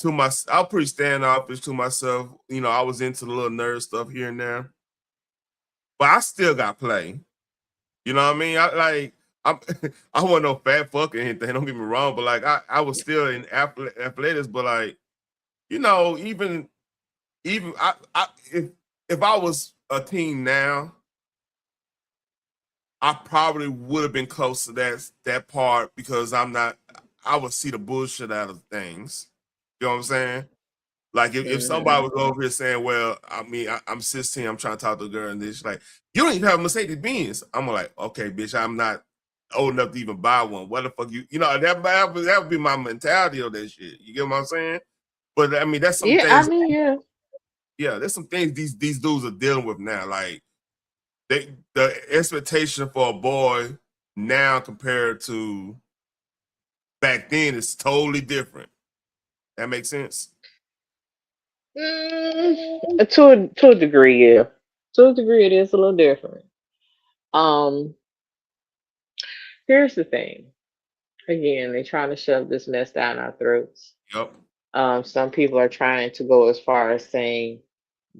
I was pretty standoffish to myself. I was into the little nerd stuff here and there, but I still got play. You know what I mean? I'm I wasn't no fat fuck or anything. Don't get me wrong, but I was still in athletics. But even if I was a teen now, I probably would have been close to that part because I'm not. I would see the bullshit out of things. You know what I'm saying? Like if somebody was over here saying, "Well, I mean, I'm 16, I'm trying to talk to a girl," and this like, "You don't even have a Mercedes Benz." I'm like, "Okay, bitch, I'm not old enough to even buy one. What the fuck that would be my mentality of that shit. You get what I'm saying? But I mean, that's some Yeah, I things. mean, yeah. Yeah, there's some things these dudes are dealing with now. Like the expectation for a boy now compared to back then is totally different. That makes sense. To a degree, yeah. To a degree, it is a little different. Um, Here's the thing. Again, they're trying to shove this mess down our throats. Yep. Some people are trying to go as far as saying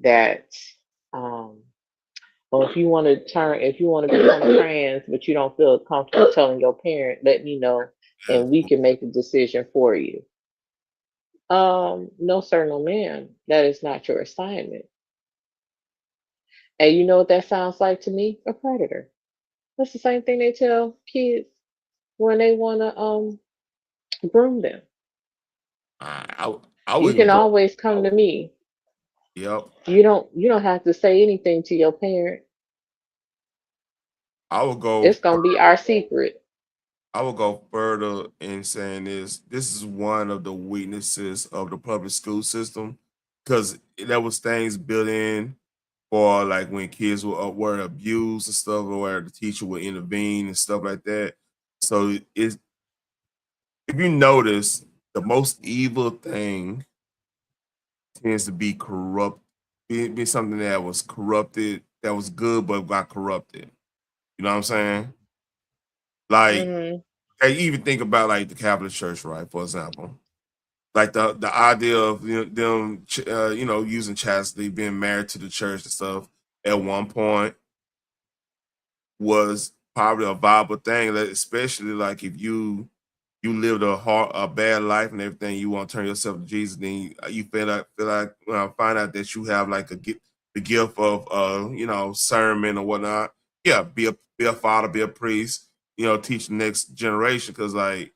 that, um, well, if you want to become trans, but you don't feel comfortable telling your parent, let me know, and we can make a decision for you. No, sir, no, ma'am. That is not your assignment. And you know what that sounds like to me? A predator. That's the same thing they tell kids when they want to groom them. I You would can even go. always come to me. Yep. You don't have to say anything to your parent. I would go. It's gonna be our secret. I would go further in saying this is one of the weaknesses of the public school system because there was things built in for like when kids were abused and stuff, or where the teacher would intervene and stuff like that. So it's if you notice, the most evil thing tends to be corrupt, be something that was corrupted, that was good but got corrupted. You know what I'm saying? Like, Hmm. I even think about like the Catholic Church, right? For example, like the idea of them, using chastity, being married to the church and stuff. At one point, was probably a viable thing, especially like if you lived a bad life and everything, you want to turn yourself to Jesus, then you feel like find out that you have like the gift of sermon or whatnot. Yeah, be a father, be a priest, teach the next generation because like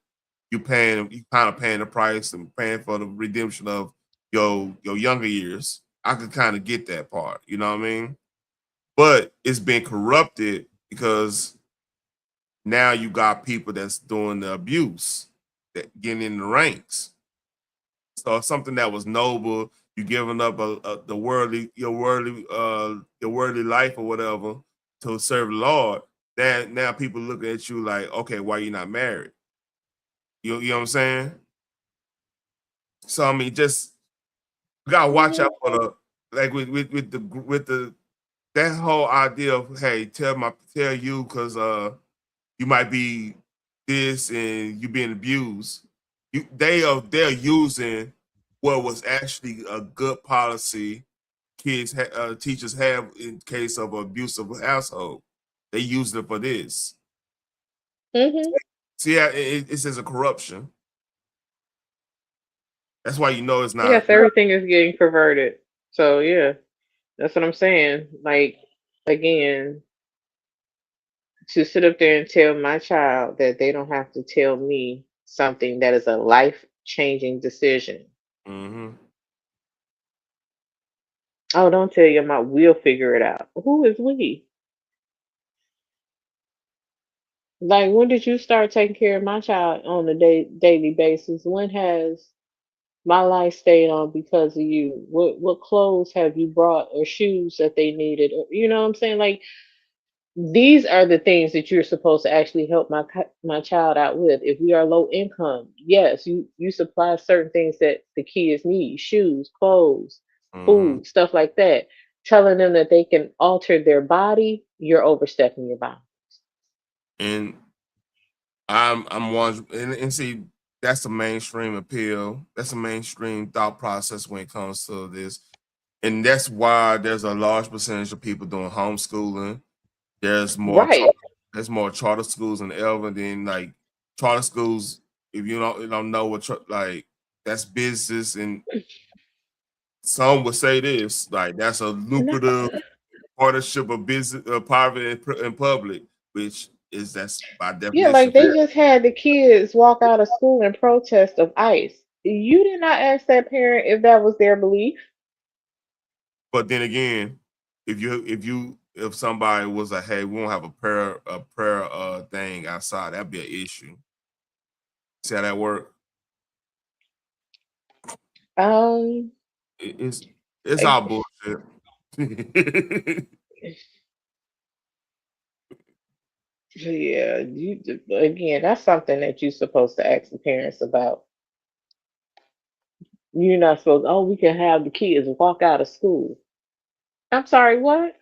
you kind of paying the price and paying for the redemption of your younger years. I could kind of get that part, you know what I mean? But it's been corrupted because now you got people that's doing the abuse, that getting in the ranks. So something that was noble, you giving up your worldly life or whatever to serve the Lord. Now people looking at you like, okay, why you not married? You know what I'm saying? So I mean, just you gotta watch out for the like with the that whole idea of hey, tell you because you might be this and you being abused. They're using what was actually a good policy teachers have in case of abusive household. They use it for this. Hmm. See, yeah, it says a corruption. That's why you know it's not. Yes, everything is getting perverted. So yeah, that's what I'm saying. Like again, to sit up there and tell my child that they don't have to tell me something that is a life changing decision. Mm-hmm. Oh, don't tell your mom. We'll figure it out. Who is we? Like, when did you start taking care of my child on a daily basis? When has my life stayed on because of you? What clothes have you brought or shoes that they needed? Or, you know what I'm saying? Like, these are the things that you're supposed to actually help my child out with. If we are low income, yes, you supply certain things that the kids need: shoes, clothes, Mm-hmm. food, stuff like that. Telling them that they can alter their body, you're overstepping your bounds. And I'm one and see that's the mainstream appeal. That's the mainstream thought process when it comes to this. And that's why there's a large percentage of people doing homeschooling. There's more Right. there's more charter schools in Elvin than like charter schools. If you don't know what like that's business, and some would say this like that's a No. lucrative partnership of business, private and public, which is that's by Yeah, definition like they fair. just had the kids walk out of school in protest of ICE. You did not ask that parent if that was their belief. But then again, if somebody was like, hey, we won't have a prayer thing outside, that'd be an issue. See how that work? Um, It's like, all bullshit. yeah, again, that's something that you're supposed to ask the parents about. You're not supposed, oh, we can have the kids walk out of school. I'm sorry, what?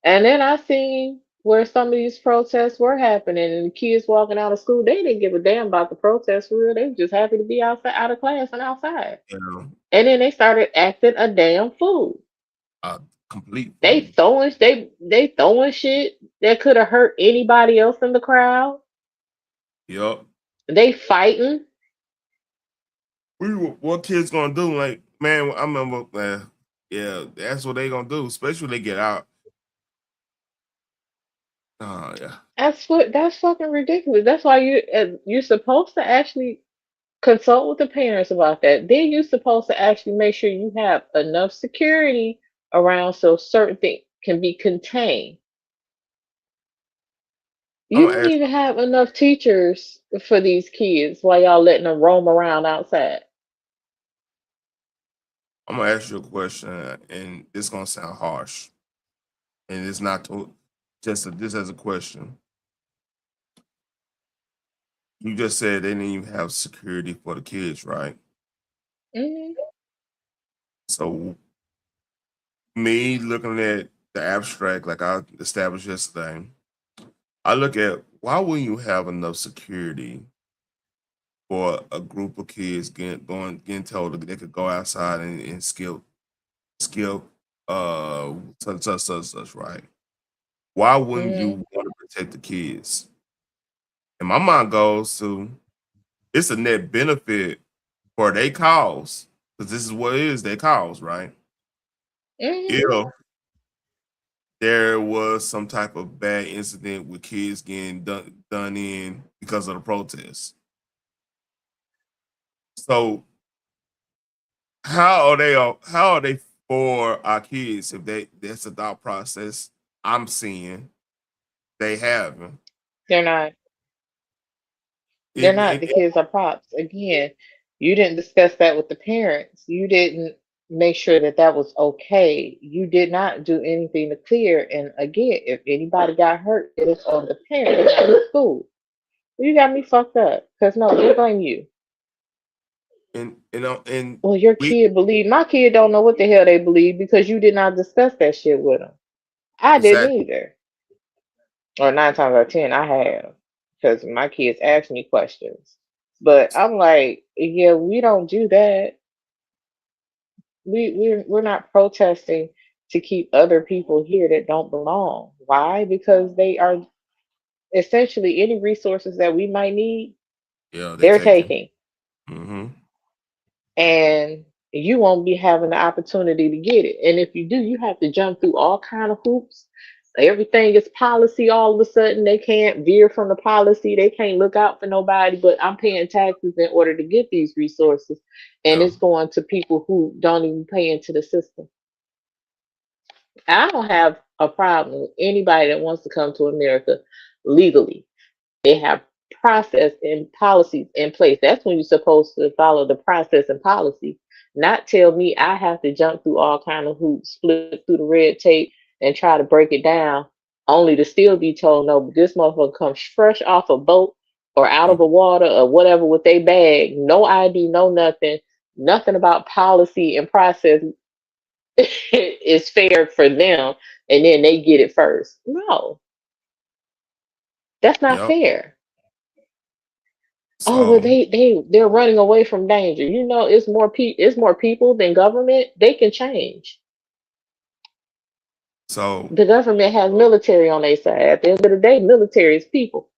And then I seen where some of these protests were happening and the kids walking out of school, they didn't give a damn about the protest for real. They were just happy to be outside, out of class and outside. You know, And then they started acting a damn fool. a complete They fool. they throwing shit that could have hurt anybody else in the crowd. Yup. They fighting. What kids gonna do? Like, man, I remember, man. Yeah, that's what they gonna do, especially when they get out. Oh yeah. That's fucking ridiculous. That's why you're supposed to actually consult with the parents about that. Then you're supposed to actually make sure you have enough security around so certain things can be contained. I'm You gonna don't ask. even have enough teachers for these kids while y'all letting them roam around outside. I'm gonna ask you a question, and it's gonna sound harsh, and it's not just as a question. You just said they didn't even have security for the kids, right? Hmm. So me looking at the abstract, like I established yesterday, I look at why wouldn't you have enough security for a group of kids getting told that they could go outside and skill such, right? Why wouldn't Hmm. you want to protect the kids? And my mind goes to it's a net benefit for their cause, because this is what it is, their cause, right? Hmm. If there was some type of bad incident with kids getting done in because of the protests. So how are they for our kids if that's a thought process I'm seeing they have. They're not. They're It, not. The it, kids are props. Again, you didn't discuss that with the parents. You didn't make sure that that was okay. You did not do anything to clear. And again, if anybody got hurt, it is on the parents, not the school. You got me fucked up. Because no, they blame you. and Well, your we kid believe. My kid don't know what the hell they believe because you did not discuss that shit with them. I didn't exactly. either. Or 9 times out of 10, I have. Because my kids ask me questions. But I'm like, yeah, we don't do that. We're not protesting to keep other people here that don't belong. Why? Because they are essentially any resources that we might need, Yeah, they they're taking. taking. Mm-hmm. And you won't be having the opportunity to get it. And if you do, you have to jump through all kind of hoops. Everything is policy all of a sudden. They can't veer from the policy. They can't look out for nobody, but I'm paying taxes in order to get these resources. And Yeah. it's going to people who don't even pay into the system. I don't have a problem with anybody that wants to come to America legally. They have process and policies in place. That's when you're supposed to follow the process and policy, not tell me I have to jump through all kind of hoops, split through the red tape, and try to break it down, only to still be told no. But this motherfucker comes fresh off a boat or out of Mm, a water or whatever with their bag, no ID, no nothing, nothing about policy and process is fair for them, and then they get it first. No, that's not yep. fair. Oh well, So they're running away from danger. You know, it's more people than government. They can change. so The government has military on their side. At the end of the day, military is people.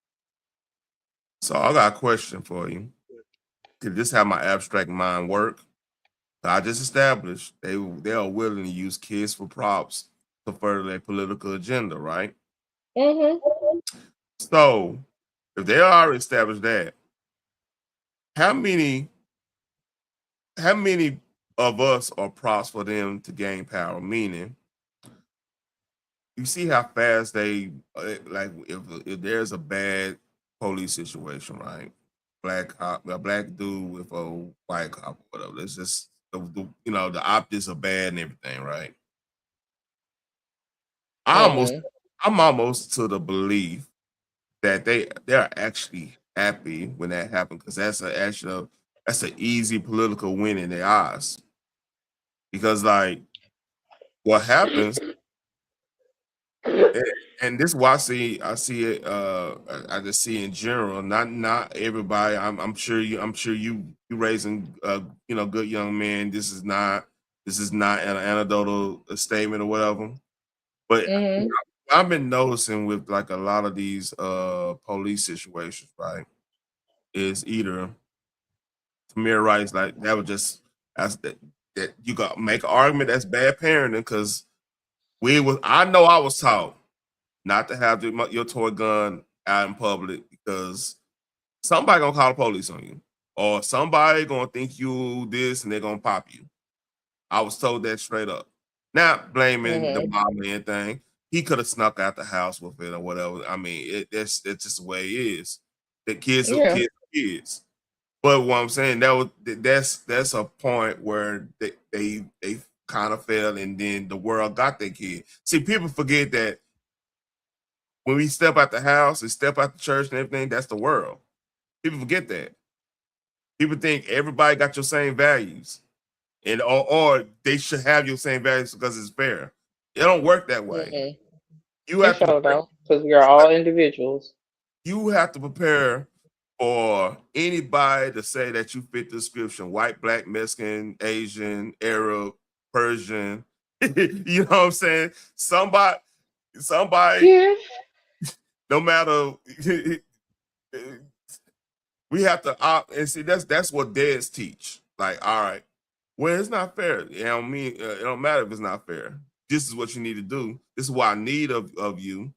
so I got a question for you. Could this how my abstract mind work? I just established they are willing to use kids for props to further their political agenda, right? Hmm. So if they already established that, how many how many of us are props for them to gain power? Meaning, you see how fast they like if there's a bad police situation, right? A black dude with a white cop, or whatever. It's just the optics are bad and everything, right? I almost Hmm. I'm almost to the belief that they're actually happy when that happened because that's an easy political win in their eyes. Because like what happens And this is why I see it. I just see in general, not everybody. I'm sure you raising good young men. This is not an anecdotal statement or whatever. But Mhm. I've been noticing with like a lot of these police situations, right? Is either Tamir Rice like that was just as that you got make an argument that's bad parenting because I know I was taught not to have your toy gun out in public because somebody gonna call the police on you or somebody gonna think you this and they're gonna pop you. I was told that straight up. Not blaming the Mhm. mom or anything. He could have snuck out the house with it or whatever. I mean, that's just the way it is. The kids are Yeah. kids. But what I'm saying that's a point where they kind of fell and then the world got their kid. See, people forget that when we step out the house and step out the church and everything, that's the world. People forget that. People think everybody got your same values, and or they should have your same values because it's fair. It don't work that way. Mhm. You You have to sure don't, because we are all individuals. you have to prepare for anybody to say that you fit the description: white, black, Mexican, Asian, Arab, Persian. You know what I'm saying? Somebody, Yeah. no matter we have to opt and see that's what dads teach. Like, all right, well, it's not fair. It don't matter if it's not fair. This is what you need to do. This is what I need of you.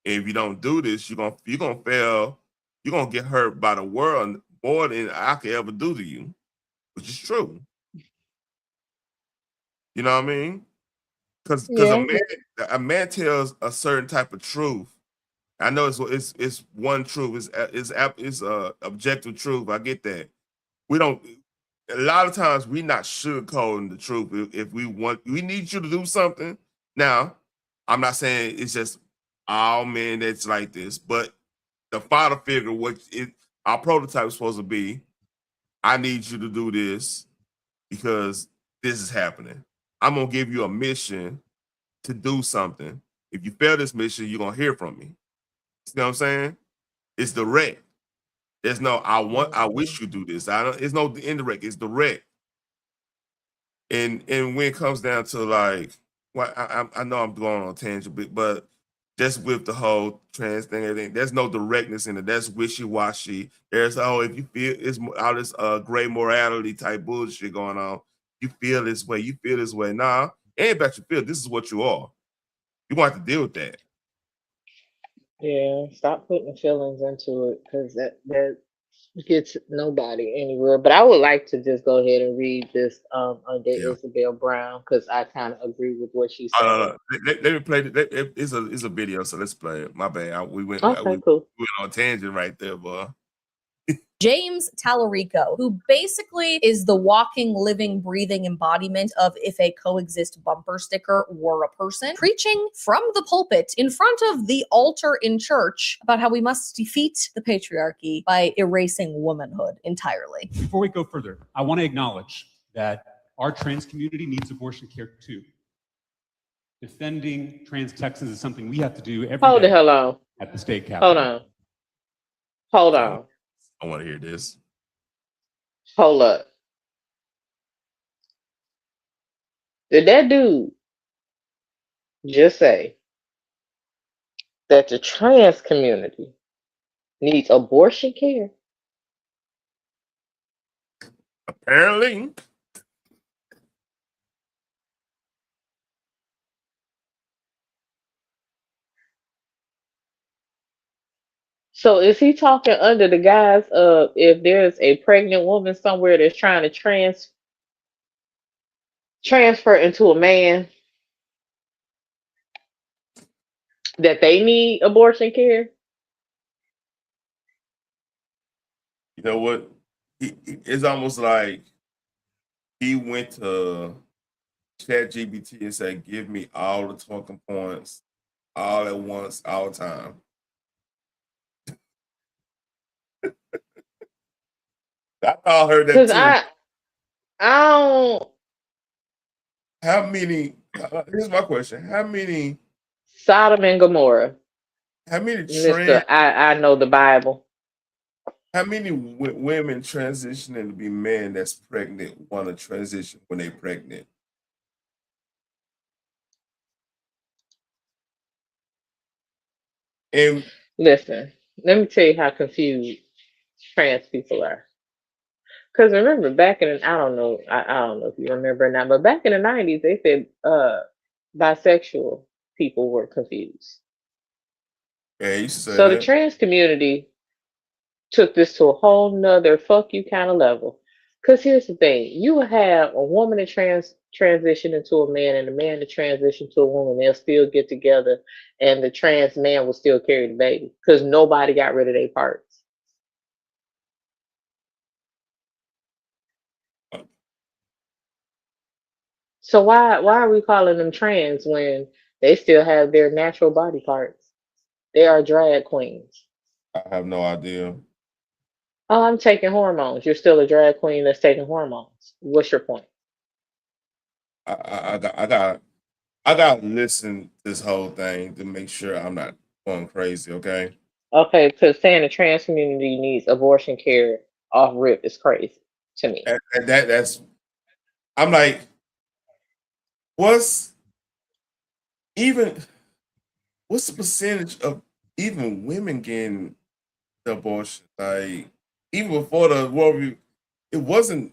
And if you don't do this, you're gonna fail. You're gonna get hurt by the world more than I could ever do to you, which is true. You know what I mean? Because Yeah. a man tells a certain type of truth. I know it's one truth. It's objective truth. I get that. We don't. A lot of times we not sugarcoating the truth. If we need you to do something. Now, I'm not saying it's just all men that's like this, but the father figure, our prototype is supposed to be, I need you to do this because this is happening. I'm gonna give you a mission to do something. If you fail this mission, you're gonna hear from me. See what I'm saying? It's direct. There's no I wish you do this. I don't. It's no indirect. It's direct. And when it comes down to like, well, I know I'm going on a tangent, but just with the whole trans thing, everything, there's no directness in it. That's wishy washy. There's if you feel it's all this gray morality type bullshit going on. You feel this way. You feel this way. Nah, it ain't about you feel. This is what you are. You want to deal with that. Yeah. Stop putting feelings into it, because that gets nobody anywhere. But I would like to just go ahead and read this under Yeah. Isabel Brown, because I kind of agree with what she Oh, said. no, no. Let me play it. It's a video, so let's play it. My bad. We went Okay, cool. on a tangent right there, boy. James Talarico, who basically is the walking, living, breathing embodiment of if a coexist bumper sticker were a person, preaching from the pulpit in front of the altar in church about how we must defeat the patriarchy by erasing womanhood entirely. Before we go further, I want to acknowledge that our trans community needs abortion care too. Defending trans Texans is something we have to do every Hold the day hell on. at the state capitol. Hold on. I want to hear this. Hold up. Did that dude just say that the trans community needs abortion care? Apparently. So is he talking under the guise of, if there's a pregnant woman somewhere that's trying to transfer into a man, that they need abortion care? You know what? It's almost like he went to ChatGPT and said, "Give me all the talking points, all at once, all the time." I thought I heard that Because too. I don't. How many? Here's my question: how many Sodom and Gomorrah. How many Mr. I know the Bible. How many women transitioning to be men that's pregnant want to transition when they're pregnant? And Listen, let me tell you how confused trans people are. Because remember, back in I don't know, I don't know if you remember or not, but back in the 90s, they said bisexual people were confused. yeah, you should say So the that. trans community took this to a whole nother fuck you kind of level. Because here's the thing, you will have a woman to transition into a man and a man to transition to a woman. They'll still get together and the trans man will still carry the baby because nobody got rid of their parts. So why are we calling them trans when they still have their natural body parts? They are drag queens. I have no idea. Oh, I'm taking hormones. You're still a drag queen that's taking hormones. What's your point? I got to listen to this whole thing to make sure I'm not going crazy. Okay. Okay, because saying the trans community needs abortion care off rip is crazy to me. And that's I'm like, what's the percentage of even women getting the abortion? Like even before the World War, it wasn't.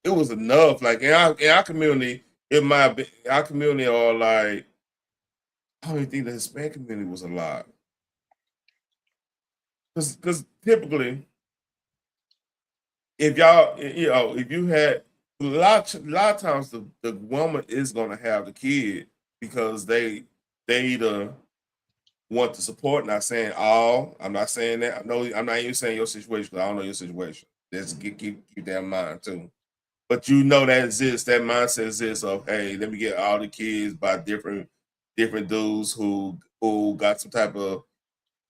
It was enough. Like in our community, it might have been our community or like I don't even think the Hispanic community was a lot. Because typically, if y'all, if you had a lot of times the woman is gonna have the kid because they either want to support. Not saying all. I'm not saying that. No, I'm not even saying your situation because I don't know your situation. Just keep that in mind too. But you know that exists. That mindset exists of hey, let me get all the kids by different dudes who got some type of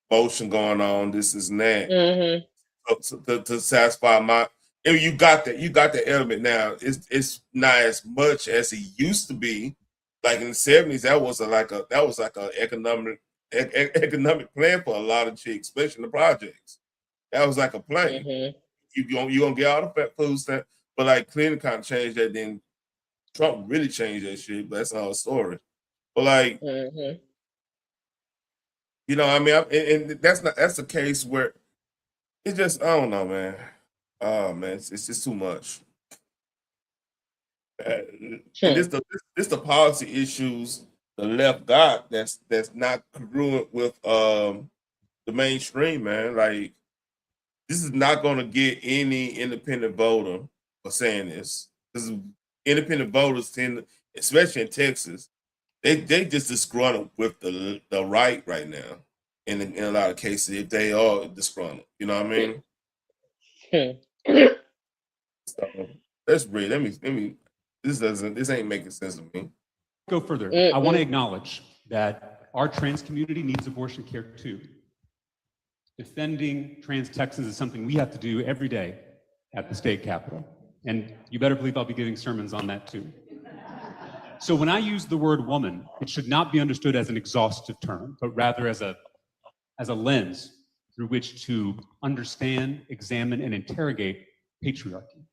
motion going on. This is that. Mm-hmm. To satisfy my and you got that element now. It's not as much as it used to be. Like in the 70s, that was like a economic plan for a lot of chicks, especially in the projects. That was like a plan. Mm-hmm. You gonna get all the fat food stuff, but like Clinton kind of changed that. Then Trump really changed that shit. But that's another story. But like, Mm-hmm. you know, I mean, and that's the case where it's just I don't know, man. Oh man, it's just too much. And this the policy issues the left got that's not congruent with the mainstream, man. Like this is not gonna get any independent voter for saying this. Because independent voters tend, especially in Texas, they just disgruntled with the right now. In a lot of cases, if they are disgruntled, you know what I mean? So let's read. Let me. This ain't making sense to me. Go further. I want to acknowledge that our trans community needs abortion care too. Defending trans Texans is something we have to do every day at the state capitol. And you better believe I'll be giving sermons on that too. So when I use the word woman, it should not be understood as an exhaustive term, but rather as a lens through which to understand, examine, and interrogate patriarchy.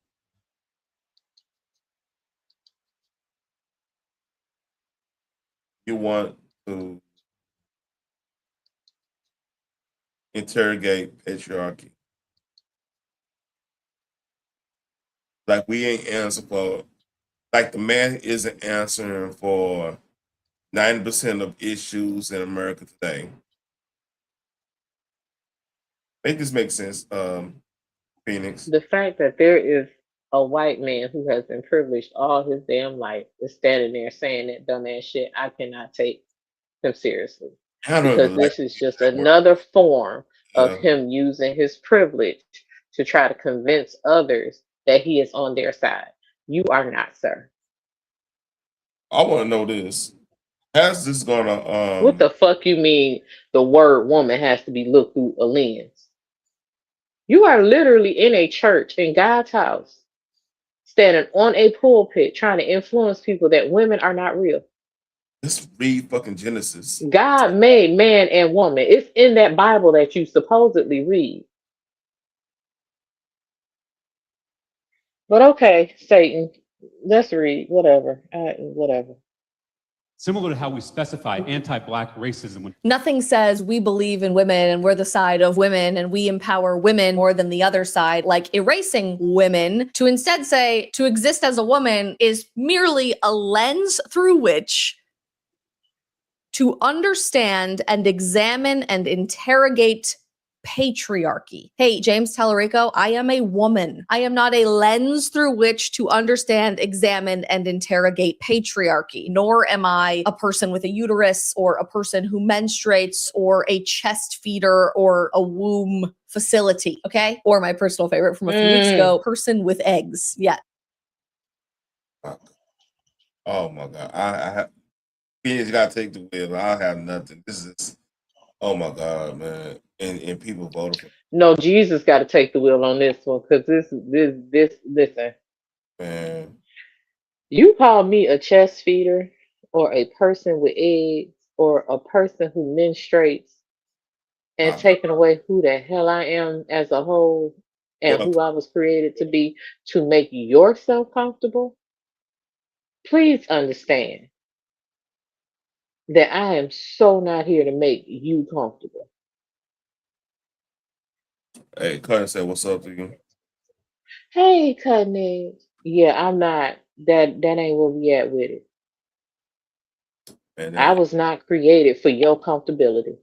You want to interrogate patriarchy. Like we ain't answering for, like the man isn't answering for 90% of issues in America today. Make this make sense, Phoenix? The fact that there is a white man who has been privileged all his damn life is standing there saying that dumbass shit, I cannot take him seriously. Because this is just another form of him using his privilege to try to convince others that he is on their side. You are not, sir. I want to know this. How's this gonna What the fuck you mean the word woman has to be looked through a lens? You are literally in a church in God's house, standing on a pulpit trying to influence people that women are not real. Let's read fucking Genesis. God made man and woman. It's in that Bible that you supposedly read. But okay, Satan, let's read whatever. Whatever. Similar to how we specify anti-black racism when Nothing says we believe in women and we're the side of women and we empower women more than the other side, like erasing women, to instead say to exist as a woman is merely a lens through which to understand and examine and interrogate patriarchy. Hey, James Talarico, I am a woman. I am not a lens through which to understand, examine, and interrogate patriarchy, nor am I a person with a uterus or a person who menstruates or a chest feeder or a womb facility, okay? Or my personal favorite from a few weeks ago, person with eggs. Yeah. Oh my God. I have Phoenix gotta take the wheel. I have nothing. This is oh my God, man. And people voted for No, Jesus got to take the wheel on this one because this. Listen, man. you call me a chest feeder or a person with eggs or a person who menstruates and taking away who the hell I am as a whole and who I was created to be to make yourself comfortable. Please understand that I am so not here to make you comfortable. Hey, Cutting said, what's up to you? Hey, cutting edge. Yeah, I'm not. That ain't where we at with it. And I was not created for your comfortability.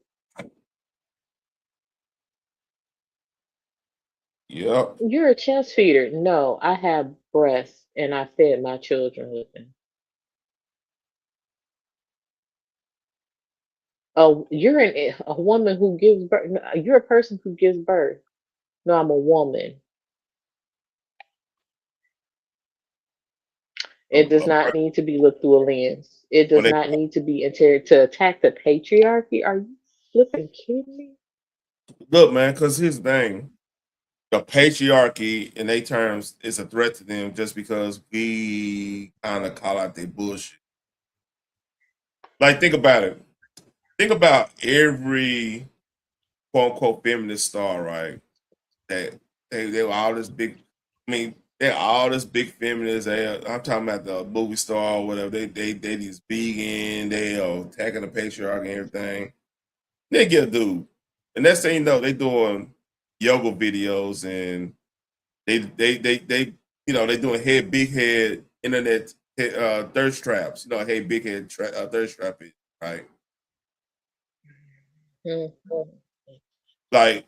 Yep. You're a chest feeder. No, I have breasts and I fed my children with them. Oh, you're a woman who gives birth. No, you're a person who gives birth. No, I'm a woman. It does not need to be looked through a lens. It does not need to be to attack the patriarchy. Are you flipping kidding me? Look, man, because here's the thing. The patriarchy in their terms is a threat to them just because we kind of call out their bullshit. Like, think about it. Think about every quote unquote feminist star, right? That they were all this big. I mean, they're all this big feminists. I'm talking about the movie star or whatever. They these vegan. They are attacking the patriarchy and everything. They get a dude, and next thing you know, they doing yoga videos and they you know they doing big head internet thirst traps. You know, big head thirst trap is right. Like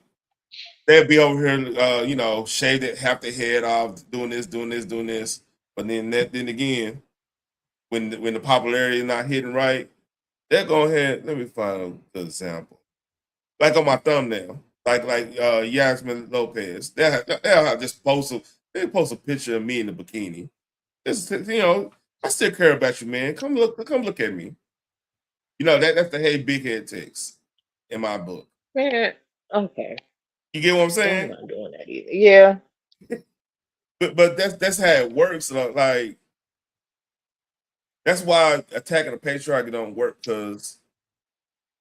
they'll be over here, you know, shaved it, half their head off, doing this. But then again, when the popularity is not hitting right, they'll go ahead. Let me find a good example. Like on my thumbnail, like Yasmin Lopez. They'll just post a picture of me in the bikini. Just, you know, I still care about you, man. Come look at me. You know, that's the big head text in my book. Man, okay. You get what I'm I'm saying? not doing that either. Yeah. But that's how it works. Like that's why attacking the patriarchy don't work because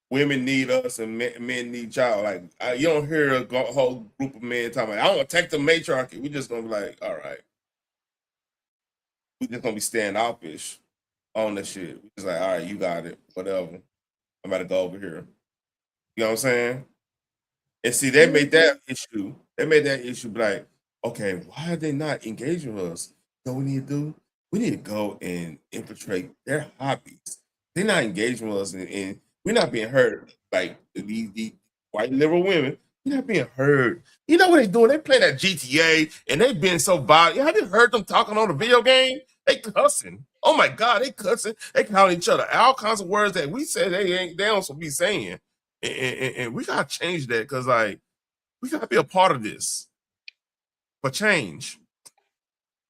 women need us and men need y'all. Like you don't hear a whole group of men talking about, I don't attack the matriarchy. We just gonna be like, all right, we just gonna be standoffish on that shit. We just like, all right, you got it, whatever. I'm about to go over here. You know what I'm saying? And see, they made that issue. They made that issue be like, okay, why are they not engaging with us? You know what we need to do? We need to go and infiltrate their hobbies. They're not engaging with us, and we're not being heard. Like the white liberal women, we're not being heard. You know what they're doing? They play that GTA, and they've been so violent. Have you heard them talking on the video game? They cussing. Oh my God, they cussing. They calling each other all kinds of words that we say they don't supposed to be saying. And we gotta change that because like we gotta be a part of this for change.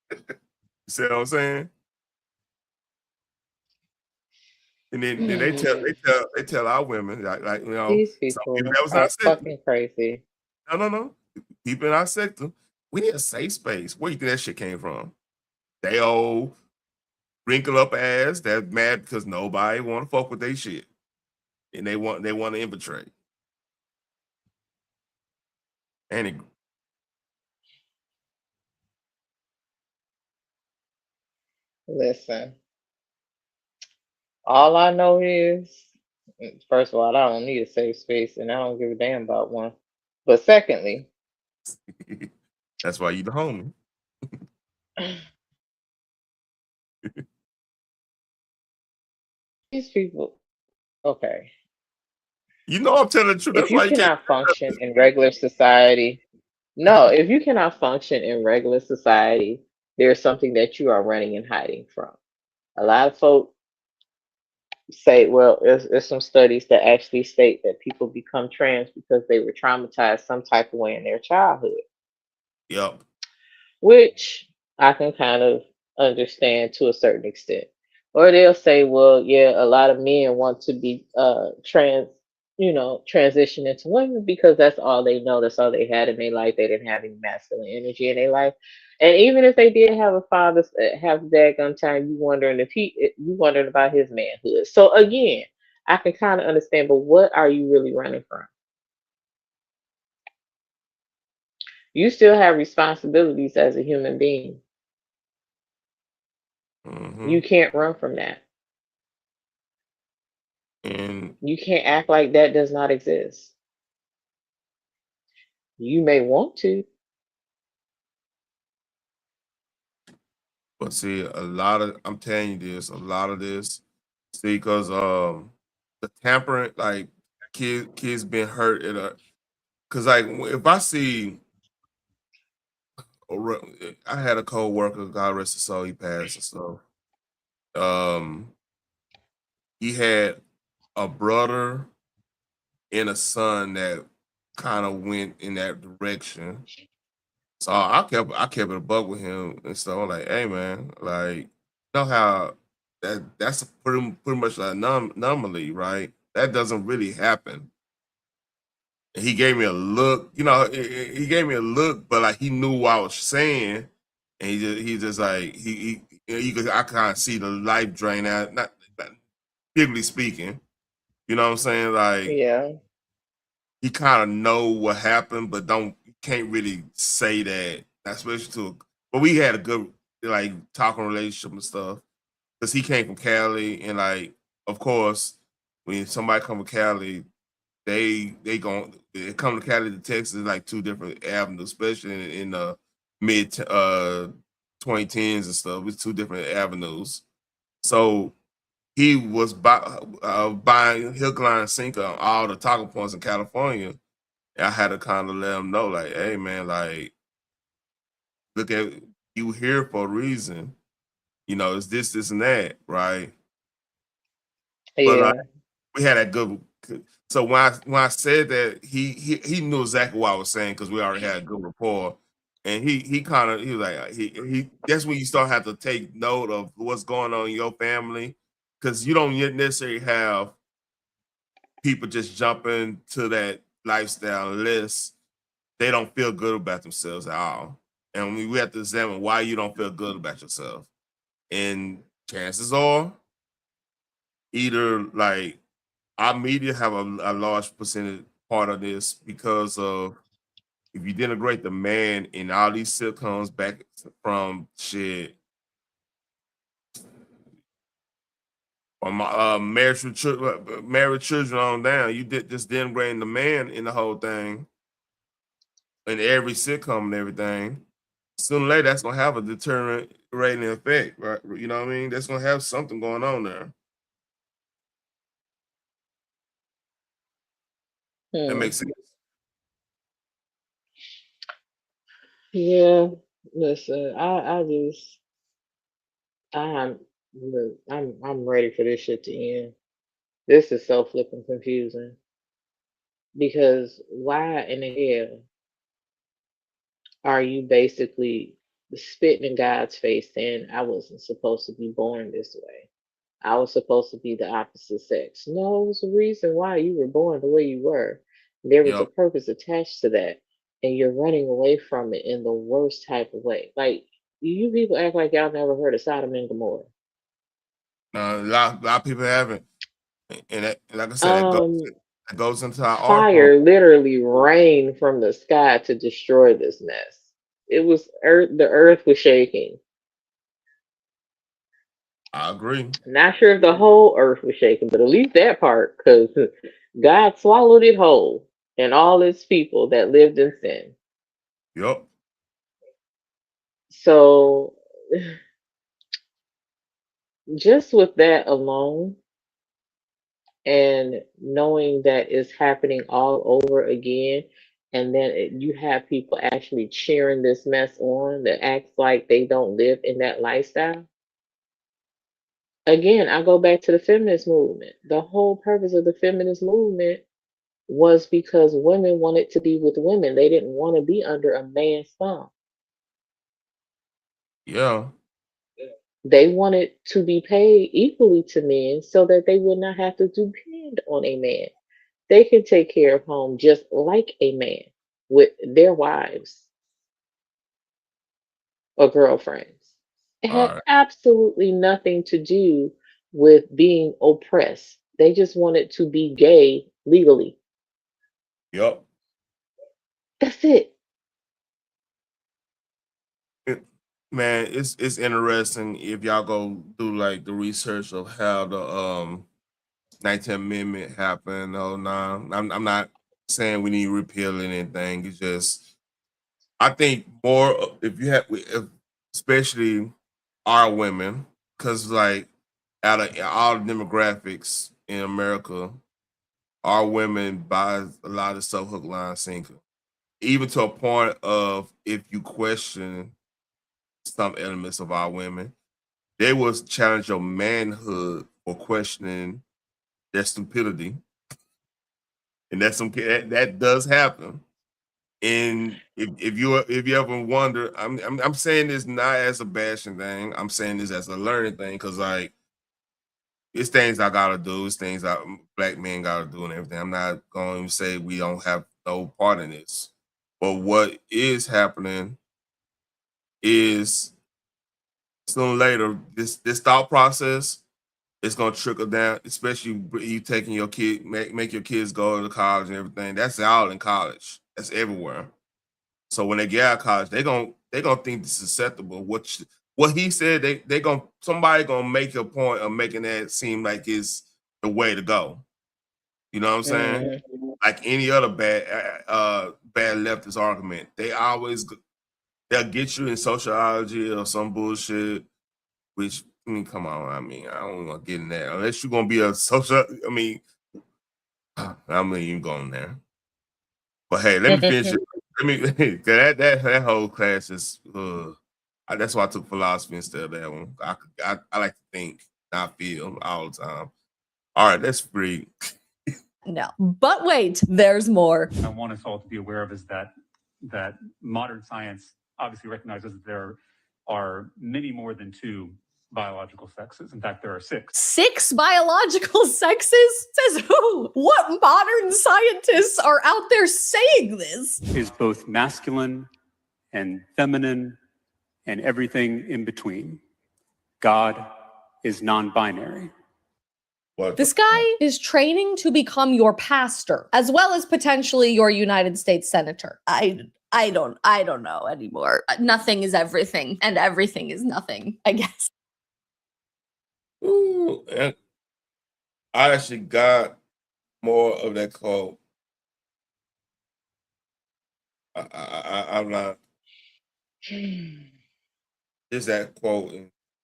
You see what I'm saying? And then they tell our women like you know These some people people that was are not sector. fucking crazy. No. People in our sector, we need a safe space. Where you think that shit came from? They old wrinkle up ass that's mad because nobody want to fuck with their shit, and they want to infiltrate. And it, Listen, all I know is, first of all, I don't need a safe space, and I don't give a damn about one. But secondly, that's why you the homie. these people, okay. You know I'm telling the truth. If That's you why you can't. cannot function in regular society, no, if you cannot function in regular society, there's something that you are running and hiding from. A lot of folk say, well, there's some studies that actually state that people become trans because they were traumatized some type of way in their childhood, Yep. which I can kind of understand to a certain extent. Or they'll say, well, yeah, a lot of men want to be transition into women because that's all they know, that's all they had in their life. They didn't have any masculine energy in their life. And even if they did have a father, have daggone time, you wondering about his manhood. So again, I can kind of understand, but what are you really running from? You still have responsibilities as a human being. You can't run from that. And You can't act like that does not exist. You may want to. but see, I'm telling you this, a lot of this, see, because the tampering, like kids been hurt at a, because like if I see, I had a co-worker, God rest his soul, he passed and stuff. He had a brother and a son that kind of went in that direction. So I kept it a buck with him and stuff. I'm like, hey man, like, you know how that's pretty much an anomaly, right? That doesn't really happen. And he gave me a look, he gave me a look, but like he knew what I was saying, and he just like I kind of see the life drain out, not figuratively speaking. You know what I'm saying? Like Yeah. he kind of know what happened, but can't really say that, especially to. But we had a good like talking relationship and stuff because he came from Cali, and like of course when somebody come from Cali, they come to Cali to Texas like two different avenues, especially in the mid 2010s and stuff. It's two different avenues. So he was buying hook, line, and sinker on all the talking points in California. And I had to kind of let him know, like, hey man, like, look at you here for a reason. It's this, and that, right? But like Yeah. we had that good. So when I said that, he knew exactly what I was saying because we already had a good rapport, and he kind of he was like he that's when you start have to take note of what's going on in your family because you don't necessarily have people just jumping to that lifestyle unless they don't feel good about themselves at all. And we have to examine why you don't feel good about yourself. And chances are, either like our media have a large percentage part of this because of if you denigrate the man in all these sitcoms back from shit from married children on down, you did just denigrating the man in the whole thing in every sitcom and everything. Sooner or later, that's gonna have a deterrent rating effect, right? You know what I mean? That's gonna have something going on there. That Hmm. makes sense. Yeah. Listen, I'm look, I'm ready for this shit to end. This is so flipping confusing because why in the hell are you basically spitting in God's face saying I wasn't supposed to be born this way? I was supposed to be the opposite sex. No, it was a reason why you were born the way you were. There was a Yep. purpose attached to that, and you're running away from it in the worst type of way. Like you people act like y'all never heard of Sodom and Gomorrah. A lot of people haven't, and like I said, Um, that goes into our article. Fire literally rained from the sky to destroy this mess. It was earth. The earth was shaking. I agree. Not sure if the whole earth was shaking, but at least that part, because God swallowed it whole and all its people that lived in sin. Yep. So, just with that alone, and knowing that it's happening all over again, and then you have people actually cheering this mess on that acts like they don't live in that lifestyle. Again, I go back to the feminist movement. The whole purpose of the feminist movement was because women wanted to be with women. They didn't want to be under a man's thumb. Yeah. They wanted to be paid equally to men so that they would not have to depend on a man. They can take care of home just like a man with their wives or girlfriends. It All had right. absolutely nothing to do with being oppressed. They just wanted to be gay legally. Yep. That's it. Man, it's interesting if y'all go do like the research of how the 19th Amendment happened. Oh no, I'm not saying we need to repeal anything. It's just I think more if you have, especially our women, because like out of all the demographics in America, our women buy a lot of stuff hook, line, sinker. Even to a point of if you question some elements of our women, they will challenge your manhood for questioning their stupidity, and that does happen. And if you ever wonder, I'm saying this not as a bashing thing. I'm saying this as a learning thing because like it's things I gotta do. It's things I black men gotta do and everything. I'm not going to say we don't have no part in this, but what is happening is sooner or later this thought process is gonna trickle down, especially you taking your kid, make your kids go to college and everything. That's all in college. That's everywhere. So when they get out of college, they gonna think this is acceptable. What he said, they gonna somebody gonna make a point of making that seem like it's the way to go. You know what I'm saying? Like any other bad leftist argument, they'll get you in sociology or some bullshit. Which I mean, come on, I mean, I don't want to get in there unless you're gonna be a social. I mean, I'm not even going there. But hey, let me finish it. Let me that whole class is that's why I took philosophy instead of that one. I like to think, not feel all the time. All right, that's free. No. But wait, there's more. I want us all to be aware of is that modern science obviously recognizes that there are many more than two biological sexes. In fact, there are six. 6 biological sexes? Says who? What modern scientists are out there saying this? Is both masculine and feminine and everything in between. God is non-binary. This guy is training to become your pastor, as well as potentially your United States senator. I don't know anymore. Nothing is everything, and everything is nothing, I guess. Ooh, and I actually got more of that quote. I'm not. Is that quote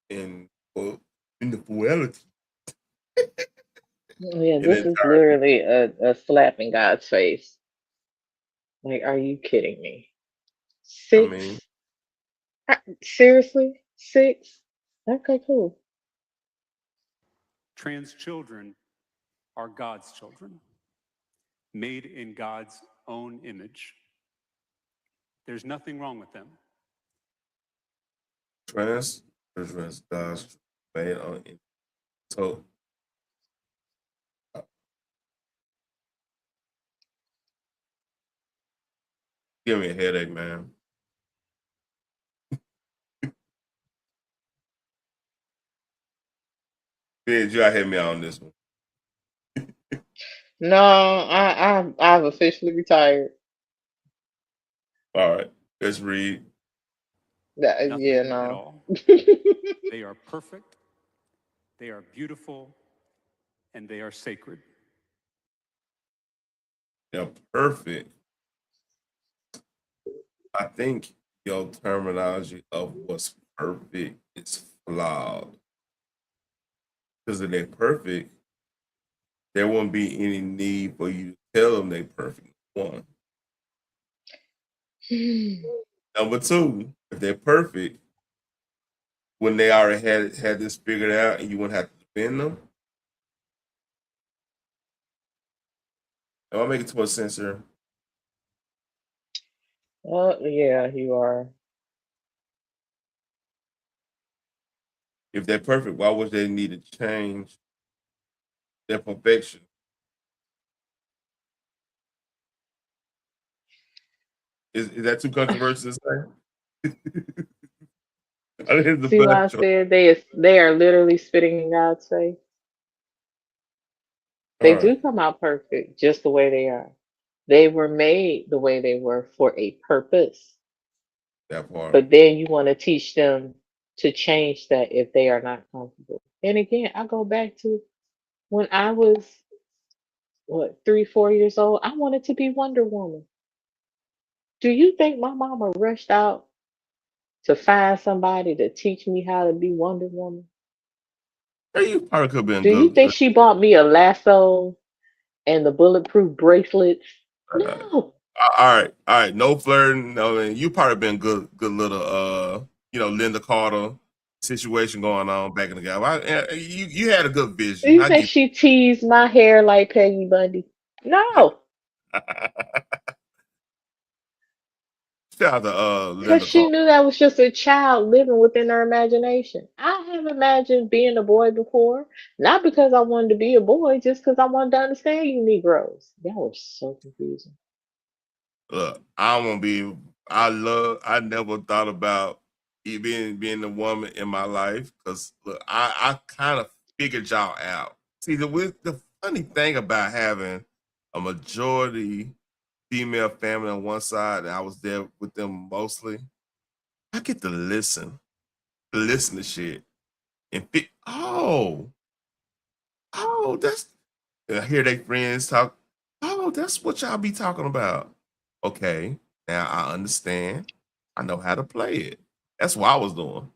in the duality? Yeah, In this is entirety. literally a slap in God's face. Like, are you kidding me? I mean, 6? Seriously? 6? Okay, cool. Trans children are God's children, made in God's own image. There's nothing wrong with them. trans God's made on it. So give me a headache, man. Yeah, you gotta hit me on this one. No, I've officially retired. All right, let's read. Nothing Yeah, at no. all. They are perfect, they are beautiful, and they are sacred. They're perfect. I think your terminology of what's perfect is flawed. Because if they're perfect, there won't be any need for you to tell them they're perfect. One. Number two, if they're perfect, when they already had this figured out and you wouldn't have to defend them. Am I making too much sense here? Yeah, you are. If they're perfect, why would they need to change their perfection? Is that too controversial to say? I think it's the See why I best. said they are literally spitting in God's face. All They right, do come out perfect just the way they are. They were made the way they were for a purpose. that part. But then you want to teach them to change that if they are not comfortable. And again, I go back to when I was what 3, 4 years old. I wanted to be Wonder Woman. Do you think my mama rushed out to find somebody to teach me how to be Wonder Woman? Hey, you probably could have been Do you good. think she bought me a lasso and the bulletproof bracelets? No. All right. No flirting. No, you probably been good little Linda Carter situation going on back in the game. You had a good Do vision. you I think give. she teased my hair like Peggy Bundy? No. Shout out to Because Linda she Carter. knew that was just a child living within her imagination. I have imagined being a boy before, not because I wanted to be a boy, just because I wanted to understand you Negroes. That was so confusing. Look, I never thought about being the woman in my life because look, I kind of figured y'all out. See, the funny thing about having a majority female family on one side, and I was there with them mostly. I get to listen to shit, and that's I hear they friends talk. Oh, that's what y'all be talking about. Okay, now I understand. I know how to play it. That's what I was doing.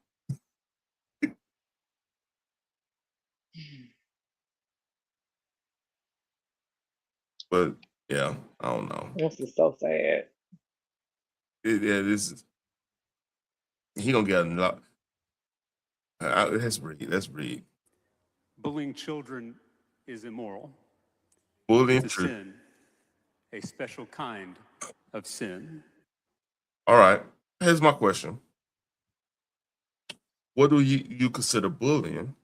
But yeah, I don't know. This is so sad. Yeah, this is he gonna get a lot. Let's read. Let's read. Bullying children is immoral. Bullying It's a truth. sin, a special kind of sin. All right. Here's my question. What do you consider bullying?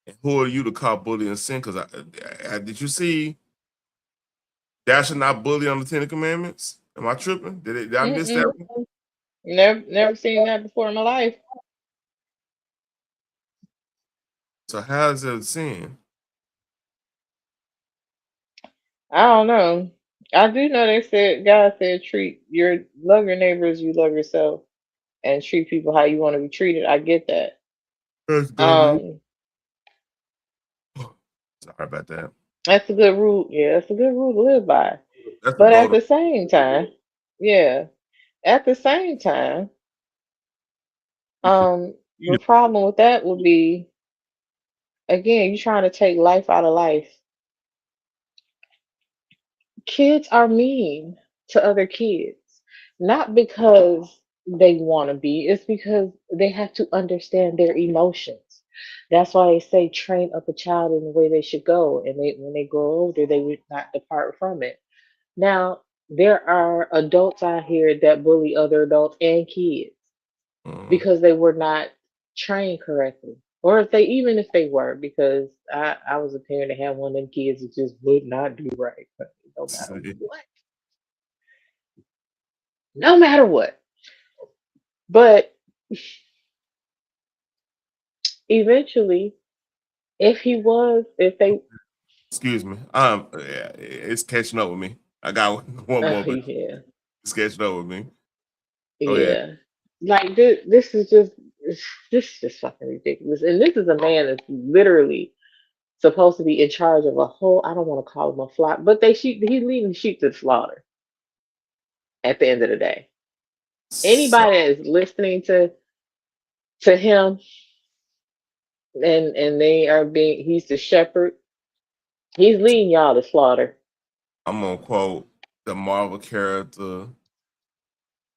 And who are you to call bullying sin? Because did you see thou shalt not bully on the Ten Commandments? Am I tripping? Did I miss that Mm-mm. one? Never seen that before in my life. So how is it a sin? I don't know. I do know they said God said love your neighbors, you love yourself, and treat people how you want to be treated. I get that. That's good rule. Um, Sorry about that. that's a good rule. Yeah, that's a good rule to live by. That's the But at golden. the same time, yeah, at the same time, the problem with that would be again, you're trying to take life out of life. Kids are mean to other kids, not because they want to be, it's because they have to understand their emotions. That's why they say train up a child in the way they should go, and when they grow older, they would not depart from it. Now, there are adults out here that bully other adults and kids Mhm. because they were not trained correctly. Or if they were, because I was a parent that had one of them kids that just would not do right. But no matter what. No matter what. But eventually If he was, if they, Excuse me. Yeah, it's catching up with me. I got one more, but yeah, it's catching up with me. Go ahead. yeah. Like this is just this is just fucking ridiculous. And this is a man that's literally supposed to be in charge of a whole. I don't want to call him a flock, but they sheep. He's leading the sheep to the slaughter. At the end of the day, So anybody that is listening to him and they are being, he's the shepherd. He's leading y'all to slaughter. I'm gonna quote the Marvel character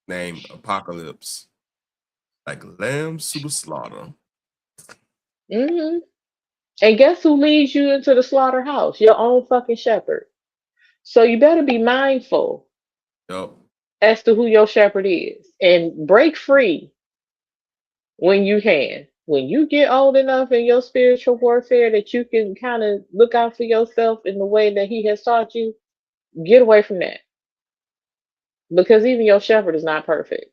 named Apocalypse, like lambs to the slaughter. Hmm. And guess who leads you into the slaughterhouse? Your own fucking shepherd. So you better be mindful Yep. as to who your shepherd is and break free when you can. When you get old enough in your spiritual warfare that you can kind of look out for yourself in the way that he has taught you, get away from that. Because even your shepherd is not perfect.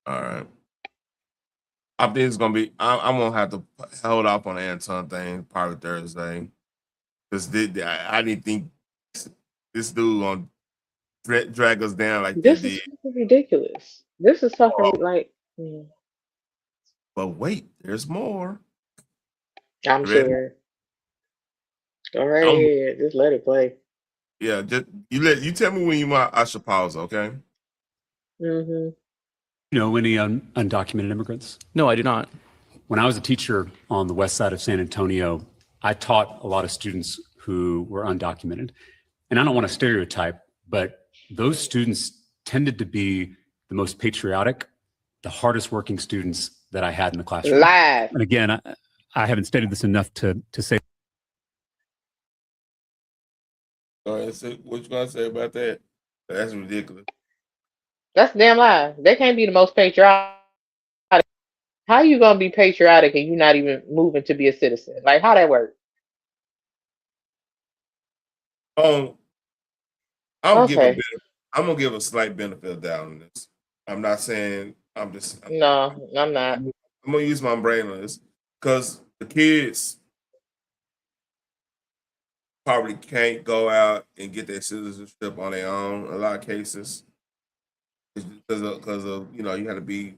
All right. I think it's gonna be. I'm gonna have to hold off on the Anton thing probably Thursday because I didn't think this dude gonna drag us down like they This is did. fucking ridiculous. This is fucking like, But wait, there's more. I'm You ready? sure. Go right I'm, ahead. Just let it play. yeah, just you tell me when I should pause, okay? Hmm. You know any undocumented immigrants? No, I do not. When I was a teacher on the west side of San Antonio, I taught a lot of students who were undocumented. And I don't want to stereotype, but those students tended to be the most patriotic, the hardest working students that I had in the classroom. Live. And again, I haven't stated this enough to say. Go ahead, what you gonna say about that? That's ridiculous. That's a damn lie. They can't be the most patriotic. How you gonna be patriotic and you not even moving to be a citizen? Like how that work? I'm Okay. gonna give a slight benefit of doubt on this. I'm not saying I'm No, I'm not. I'm gonna use my brain on this because the kids probably can't go out and get their citizenship on their own. In a lot of cases, because of you got to be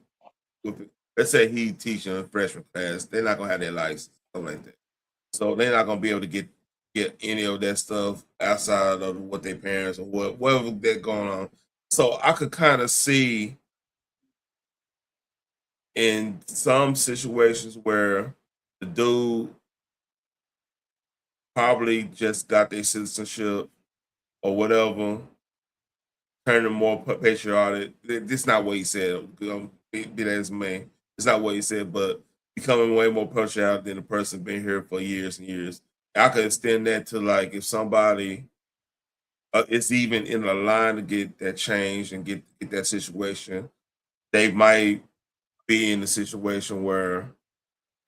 with. Let's say he teaching a freshman class, they're not gonna have their license, something like that. So they're not gonna be able to get any of that stuff outside of what their parents or whatever they're going on. So I could kind of see in some situations where the dude probably just got their citizenship or whatever, turning more patriotic. This is not what he said. Be that as man, it's not what he said, but becoming way more patriotic than the person been here for years and years. I could extend that to like if somebody is even in the line to get that change and get that situation, they might be in a situation where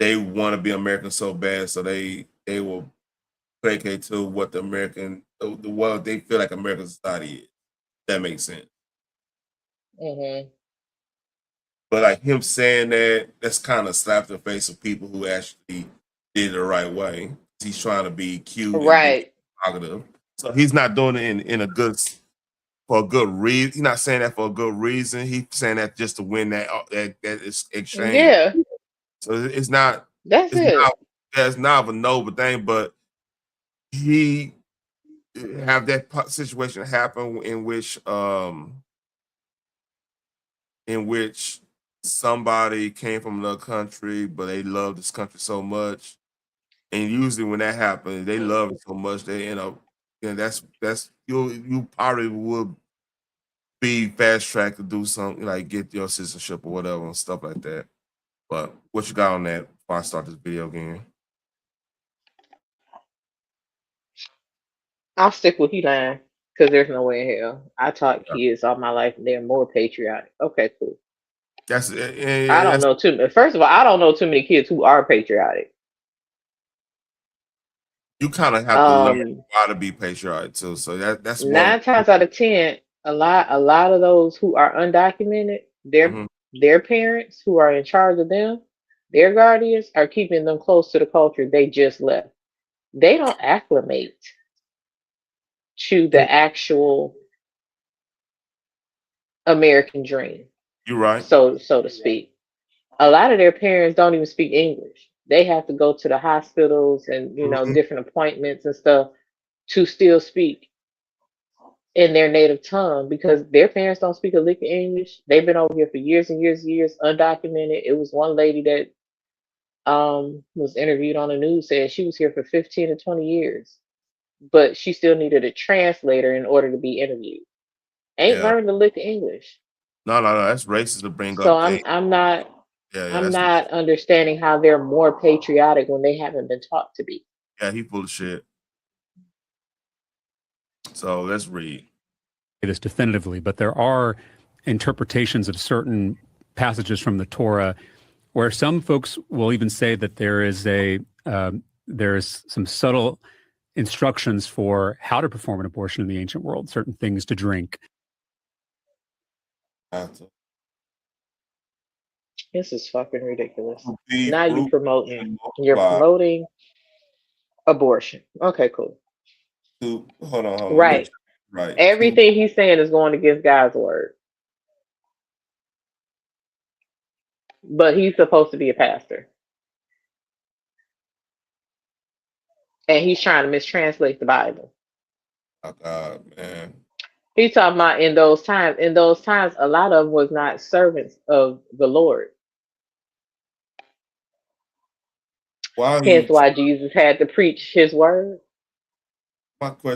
they want to be American so bad, so they will placate to what the what they feel like American society is. That makes sense. Hmm. But like him saying that's kind of slapped the face of people who actually did it the right way. He's trying to be cute and be Right. positive. So he's not doing it for a good reason. He's not saying that for a good reason. He's saying that just to win that exchange. Yeah. So it's not. That's it. It's not a noble thing, but he have that situation happen in which somebody came from another country, but they love this country so much. And usually when that happens, they love it so much they end up, that's you probably would be fast tracked to do something like get your citizenship or whatever and stuff like that. But what you got on that before I start this video again? I'll stick with you, lying, because there's no way in hell. I taught kids all my life and they're more patriotic. Okay, cool. That's I don't know too. First of all, I don't know too many kids who are patriotic. You kind of have to learn how to be patriotic too. So that's 9 times out of 10, a lot of those who are undocumented, their parents who are in charge of them, Their guardians are keeping them close to the culture they just left. They don't acclimate to the actual American dream, You're right. so to speak. A lot of their parents don't even speak English. They have to go to the hospitals and different appointments and stuff to still speak in their native tongue because their parents don't speak a lick of English. They've been over here for years and years and years, undocumented. It was one lady that was interviewed on the news said she was here for 15 to 20 years, but she still needed a translator in order to be interviewed. Ain't Yeah. learned a lick of English. No, that's racist to bring So up. I'm not Yeah, I'm that's not understanding how they're more patriotic when they haven't been taught to be. he full of shit. So let's read this definitively, but there are interpretations of certain passages from the Torah where some folks will even say that there's some subtle instructions for how to perform an abortion in the ancient world, certain things to drink. This is fucking ridiculous. Beef, Now you're promoting abortion. Okay, cool. Hold on. Right. Right. Everything he's saying is going against God's word. But he's supposed to be a pastor. And he's trying to mistranslate the Bible. Oh God, man. He's talking about in those times. In those times, a lot of them was not servants of the Lord. Hence why Jesus had to preach his word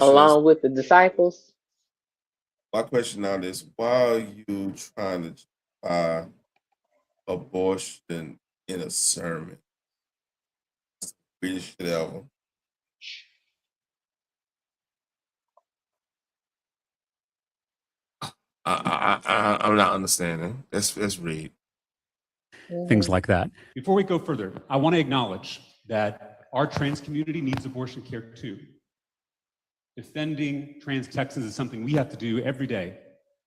along with the disciples. My question now is, why are you trying to justify abortion in a sermon? That's the greatest shit ever. I'm not understanding. Let's read. Things like that. Before we go further, I want to acknowledge that our trans community needs abortion care too. Defending trans Texans is something we have to do every day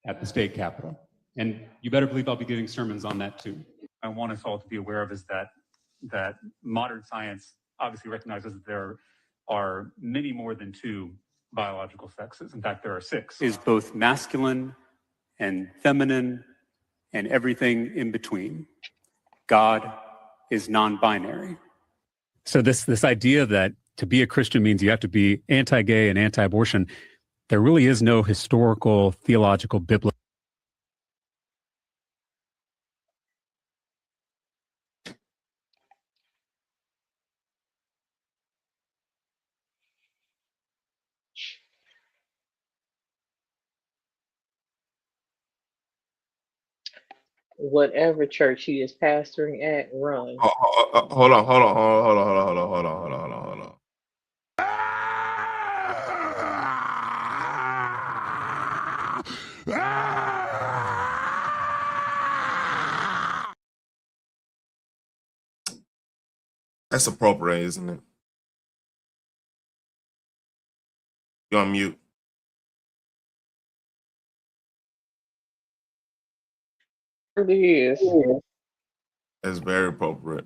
at the state capitol. And you better believe I'll be giving sermons on that too. I want us all to be aware of is that modern science obviously recognizes that there are many more than two biological sexes. In fact, there are 6. Is both masculine and feminine and everything in between. God is non-binary. So this idea that to be a Christian means you have to be anti-gay and anti-abortion, there really is no historical, theological, biblical. Whatever church he is pastoring at, run. Hold on. That's appropriate, isn't it? You're on mute. It is. That's very appropriate.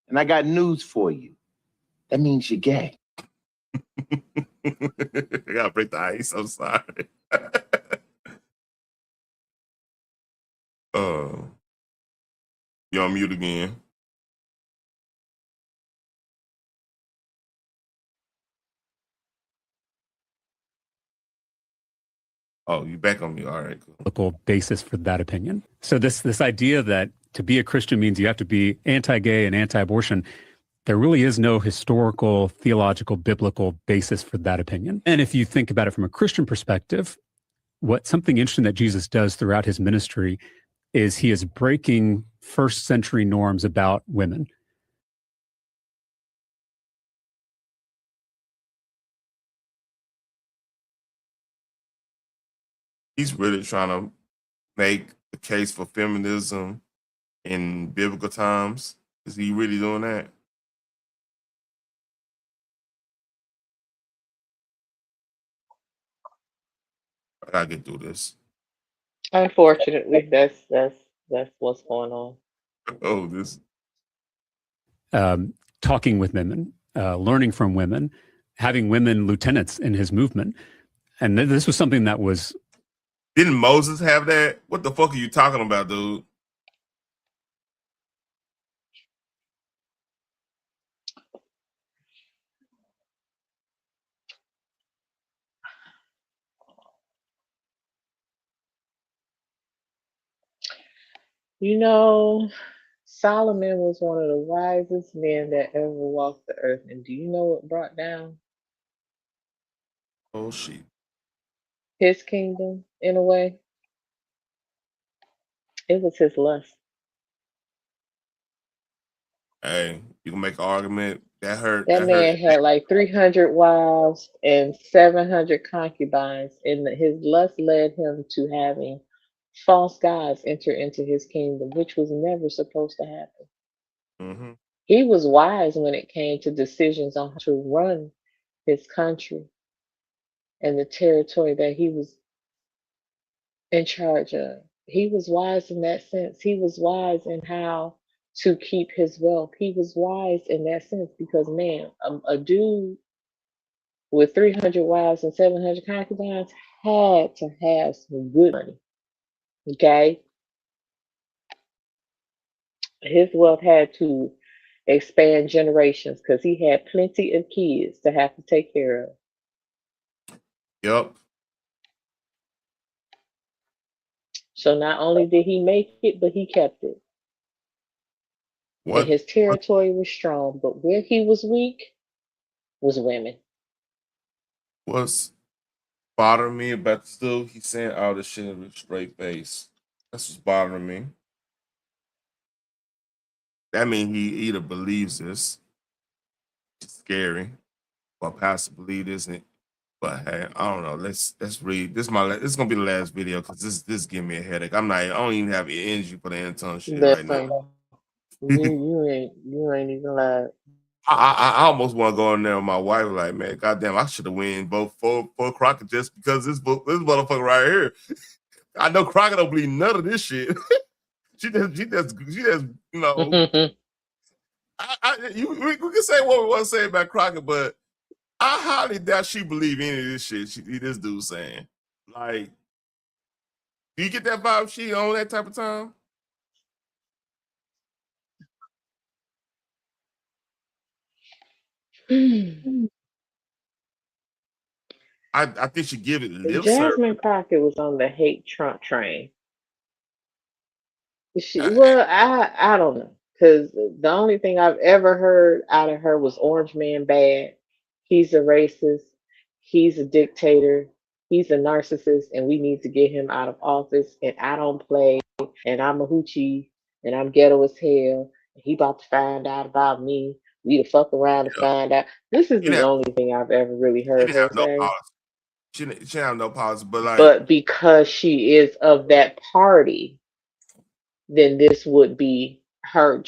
And I got news for you. That means you're gay. I gotta break the ice. I'm sorry. You're on mute again. Oh, you back on me. All right, cool. Biblical basis for that opinion. So this idea that to be a Christian means you have to be anti-gay and anti-abortion, there really is no historical, theological, biblical basis for that opinion. And if you think about it from a Christian perspective, something interesting that Jesus does throughout his ministry is he is breaking first century norms about women. He's really trying to make the case for feminism in biblical times. Is he really doing that? I gotta get through this. Unfortunately, that's what's going on. Oh, this. Talking with women, learning from women, having women lieutenants in his movement. And this was something that was. Didn't Moses have that? What the fuck are you talking about, dude? You know, Solomon was one of the wisest men that ever walked the earth. And do you know what brought down Oh shit. his kingdom in a way? It was his lust. Hey, you can make an argument that hurt. That That hurt. man had like 300 wives and 700 concubines, and his lust led him to having false gods enter into his kingdom, which was never supposed to happen. Mm-hmm. He was wise when it came to decisions on how to run his country and the territory that he was in charge of. He was wise in that sense. He was wise in how to keep his wealth. He was wise in that sense because, man, a dude with 300 wives and 700 concubines had to have some good money. Okay? His wealth had to expand generations because he had plenty of kids to have to take care of. Yep. So not only did he make it, but he kept it. What? And his territory was strong, but where he was weak was women. What's bothering me about this dude? He's saying all this shit with a straight face. That's what's bothering me. That means he either believes this, it's scary, or pastor believe this. But hey, I don't know. Let's read. This is gonna be the last video because this give me a headache. I don't even have energy for the Anton shit right now. You ain't even lied. I almost want to go in there with my wife, like, man, goddamn, I should have won both for Crockett just because this motherfucker right here. I know Crockett don't believe none of this shit. she just, you know. We can say what we want to say about Crockett, but I highly doubt she believe any of this shit. This dude saying, like, do you get that vibe? She on that type of time? I think she give it lip service. Jasmine Crockett was on the hate Trump train. I don't know, because the only thing I've ever heard out of her was Orange Man bad. He's a racist. He's a dictator. He's a narcissist, and we need to get him out of office. And I don't play. And I'm a hoochie, and I'm ghetto as hell. And he about to find out about me. We to fuck around and find out. This is the only thing I've ever really heard her say. She didn't have no policy, but like, but because she is of that party, then this would be her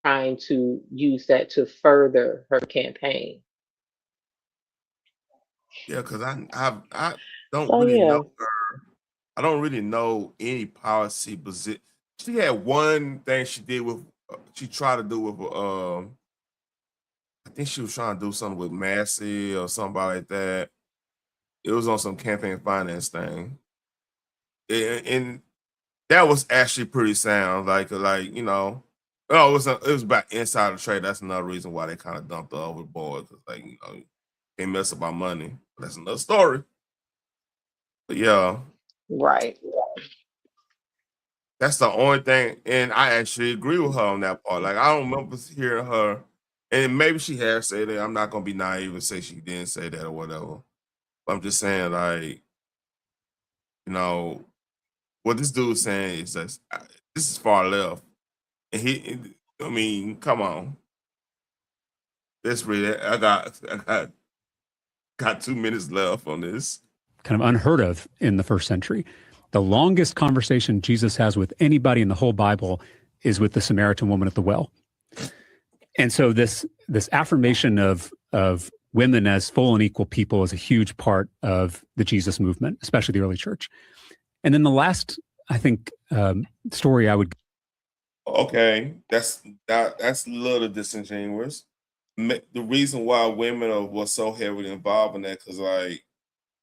trying to use that to further her campaign. Yeah, because I don't really know her. I don't really know any policy position. She had one thing she did with. She tried to do with. I think she was trying to do something with Massey or somebody like that. It was on some campaign finance thing, and that was actually pretty sound. Like you know, oh, it was about insider trade. That's another reason why they kind of dumped her overboard because, like, you know, they mess about money. That's another story. But yeah, right. That's the only thing, and I actually agree with her on that part. Like, I don't remember hearing her, and maybe she has said that. I'm not gonna be naive and say she didn't say that or whatever. But I'm just saying, like, you know, what this dude's saying is that this is far left, and I mean, come on, let's read it. I got 2 minutes left on this. Kind of unheard of in the first century. The longest conversation Jesus has with anybody in the whole Bible is with the Samaritan woman at the well. And so this affirmation of women as full and equal people is a huge part of the Jesus movement, especially the early church. And then the last I think story I would. Okay, that's a little disingenuous. The reason why women were so heavily involved in that because like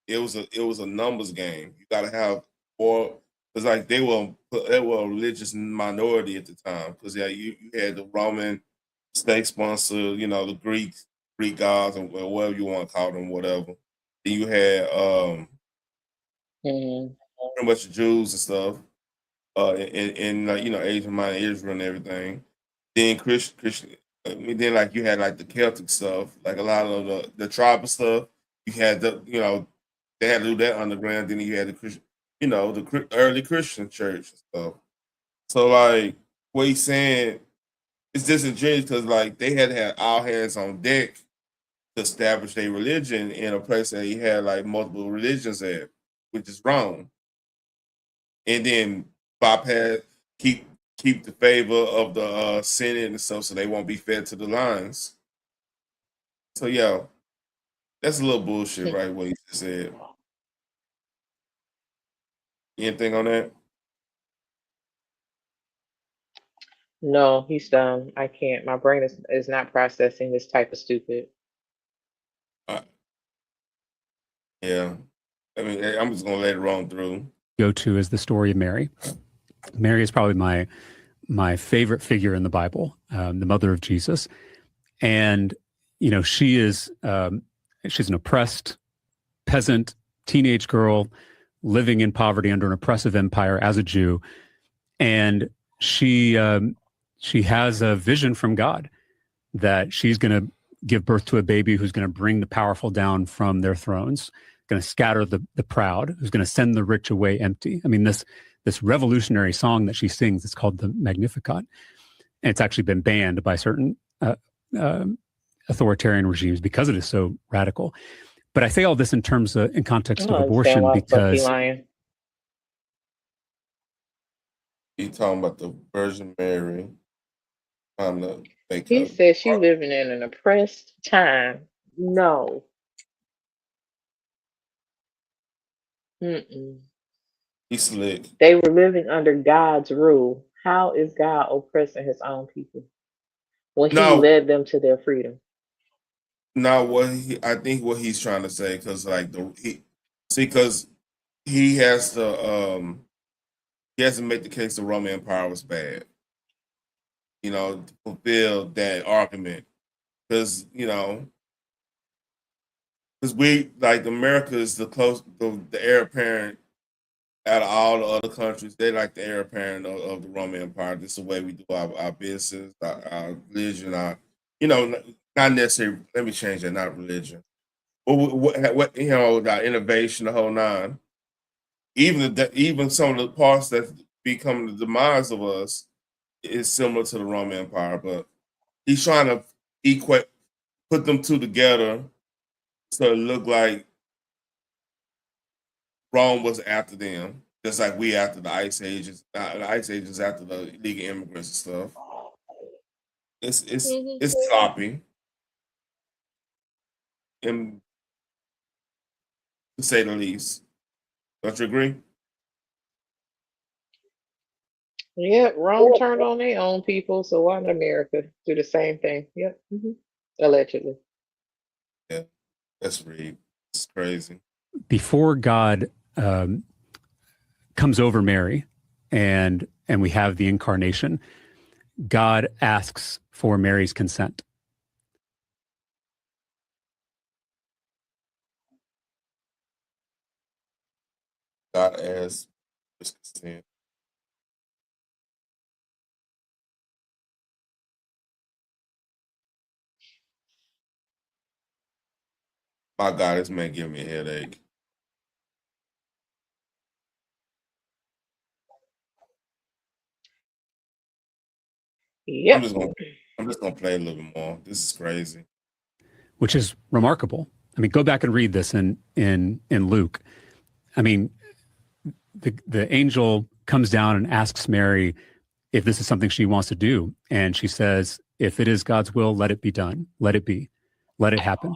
it was a numbers game. You got to have more because like they were a religious minority at the time because yeah you had the Roman state sponsor, you know, the Greek gods or whatever you want to call them, whatever. Then you had pretty much the Jews and stuff. In like you know Asian minor Israel and everything. Then Christian. I mean, then like you had like the Celtic stuff, like a lot of the tribal stuff. You had you know they had to do that underground. Then you had the Christian, you know, the early Christian church and stuff. So like what he's saying is disingenuous because like they had to have all hands on deck to establish their religion in a place that he had like multiple religions at, which is wrong. And then bypass keep the favor of the Senate and stuff, so they won't be fed to the lines. So yeah, that's a little bullshit, right? What he just said. Anything on that? No, he's done. I can't. My brain is not processing this type of stupid. Yeah, I mean, I'm just gonna let it roll through. Go to is the story of Mary. Mary is probably my favorite figure in the Bible, the mother of Jesus, and you know she's an oppressed peasant teenage girl living in poverty under an oppressive empire as a Jew, and she has a vision from God that she's going to give birth to a baby who's going to bring the powerful down from their thrones, going to scatter the proud, who's going to send the rich away empty. I mean, this revolutionary song that she sings, it's called the Magnificat. And it's actually been banned by certain authoritarian regimes because it is so radical. But I say all this in terms of, in context of abortion because He talking about the Virgin Mary. He said she's living in an oppressed time. No. He's slick. They were living under God's rule. How is God oppressing his own people when he led them to their freedom? No, I think what he's trying to say, because like because he has to make the case the Roman Empire was bad. You know, to fulfill that argument, because you know, because we like America is the heir apparent out of all the other countries. They like the heir apparent of the Roman Empire. This is the way we do our business, our religion, you know, not necessarily. Let me change that. Not religion. What you know, the innovation, the whole nine. Even some of the parts that become the demise of us is similar to the Roman Empire, but he's trying to put them two together so it looked like Rome was after them, just like we after the Ice Ages. The Ice Ages after the League of Immigrants and stuff. It's sloppy, and to say the least. Don't you agree? Yeah, Rome turned on their own people, so why not America do the same thing? Yep. Allegedly. Yeah, that's real. It's crazy. Before God comes over Mary and we have the incarnation, God asks for Mary's consent. God asks for consent. My God, this man giving me a headache. Yep. I'm just gonna play a little bit more. This is crazy. Which is remarkable. I mean, go back and read this in Luke. I mean, the angel comes down and asks Mary if this is something she wants to do, and she says, "If it is God's will, let it be done. Let it be. Let it happen."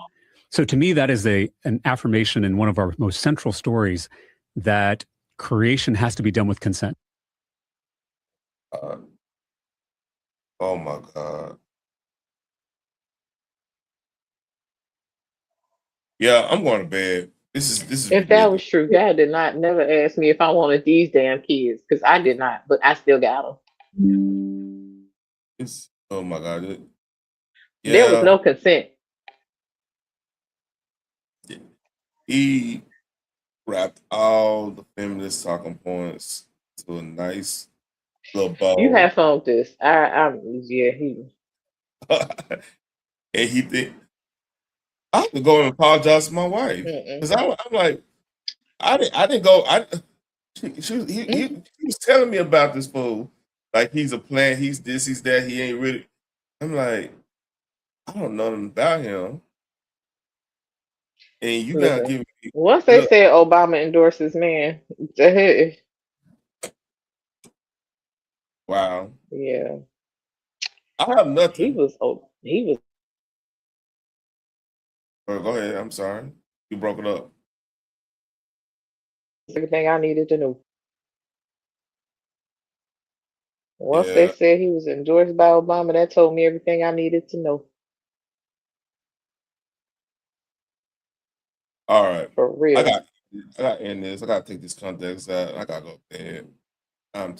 So to me, that is an affirmation in one of our most central stories that creation has to be done with consent. Oh my God. Yeah, I'm going to bed. This is If that ridiculous. was true, God did not never ask me if I wanted these damn kids because I did not, but I still got them. Oh my God. There was Yeah, no consent. he wrapped all the feminist talking points to a nice little You bow. have fun with this. Yeah, And he think I have to go and apologize to my wife because I'm like I didn't go. He was telling me about this fool like he's a plant. He's this. He's that. He ain't really. I'm like I don't know nothing about him. And you gotta Listen. give me Once they look. said Obama endorses man, Wow, yeah, I have he nothing. was Go ahead. I'm sorry. You broke it up. everything I needed to know. Once they Yeah. said he was endorsed by Obama, that told me everything I needed to know. All right. For I real. got to end this. I got to take this context out. I got to go to bed. I'm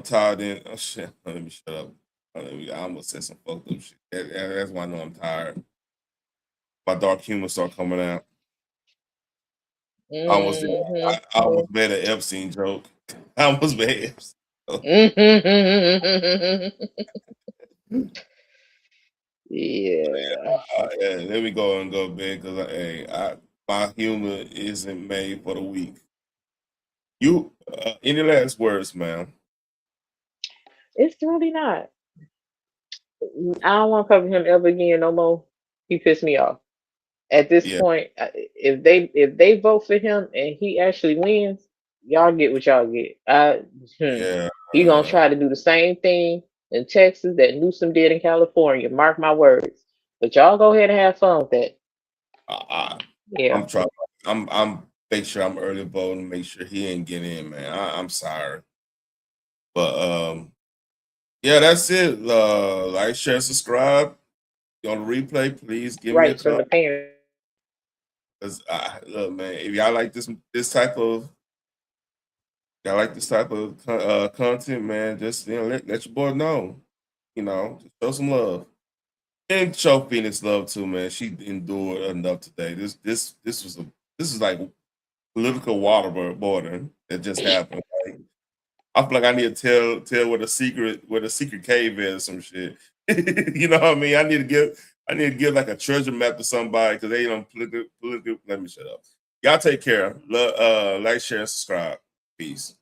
tired. Oh shit. Let me shut up. I almost said some fucked up shit. That's why I know I'm tired. My dark humor start coming out. I almost Mm-hmm. I almost made an Epstein joke. I almost made Epstein. Yeah. Yeah, let me go and go to bed because my humor isn't made for the weak. You any last words, ma'am? It's really not. I don't want to cover him ever again no more. He pissed me off. At this Yeah, point, if they vote for him and he actually wins, y'all get what y'all get. yeah. He gonna try to do the same thing in Texas that Newsom did in California. Mark my words. But y'all go ahead and have fun with that. Yeah. I'm trying. I'm make sure I'm early voting. Make sure he ain't get in, man. I'm sorry, but yeah, that's it. Like, share, subscribe. You on the replay? Please give me a Rights from comment. the parents. Cause look, man, if y'all like this type of content, man, just let your boy know. Just show some love and show Phoenix love too, man. She endured enough today. This is like political waterboarding that just happened. Like, I feel like I need to tell where the secret cave is or some shit. You know what I mean? I need to give like a treasure map to somebody because they don't political. Let me shut up. Y'all take care. Like, share, and subscribe. Peace.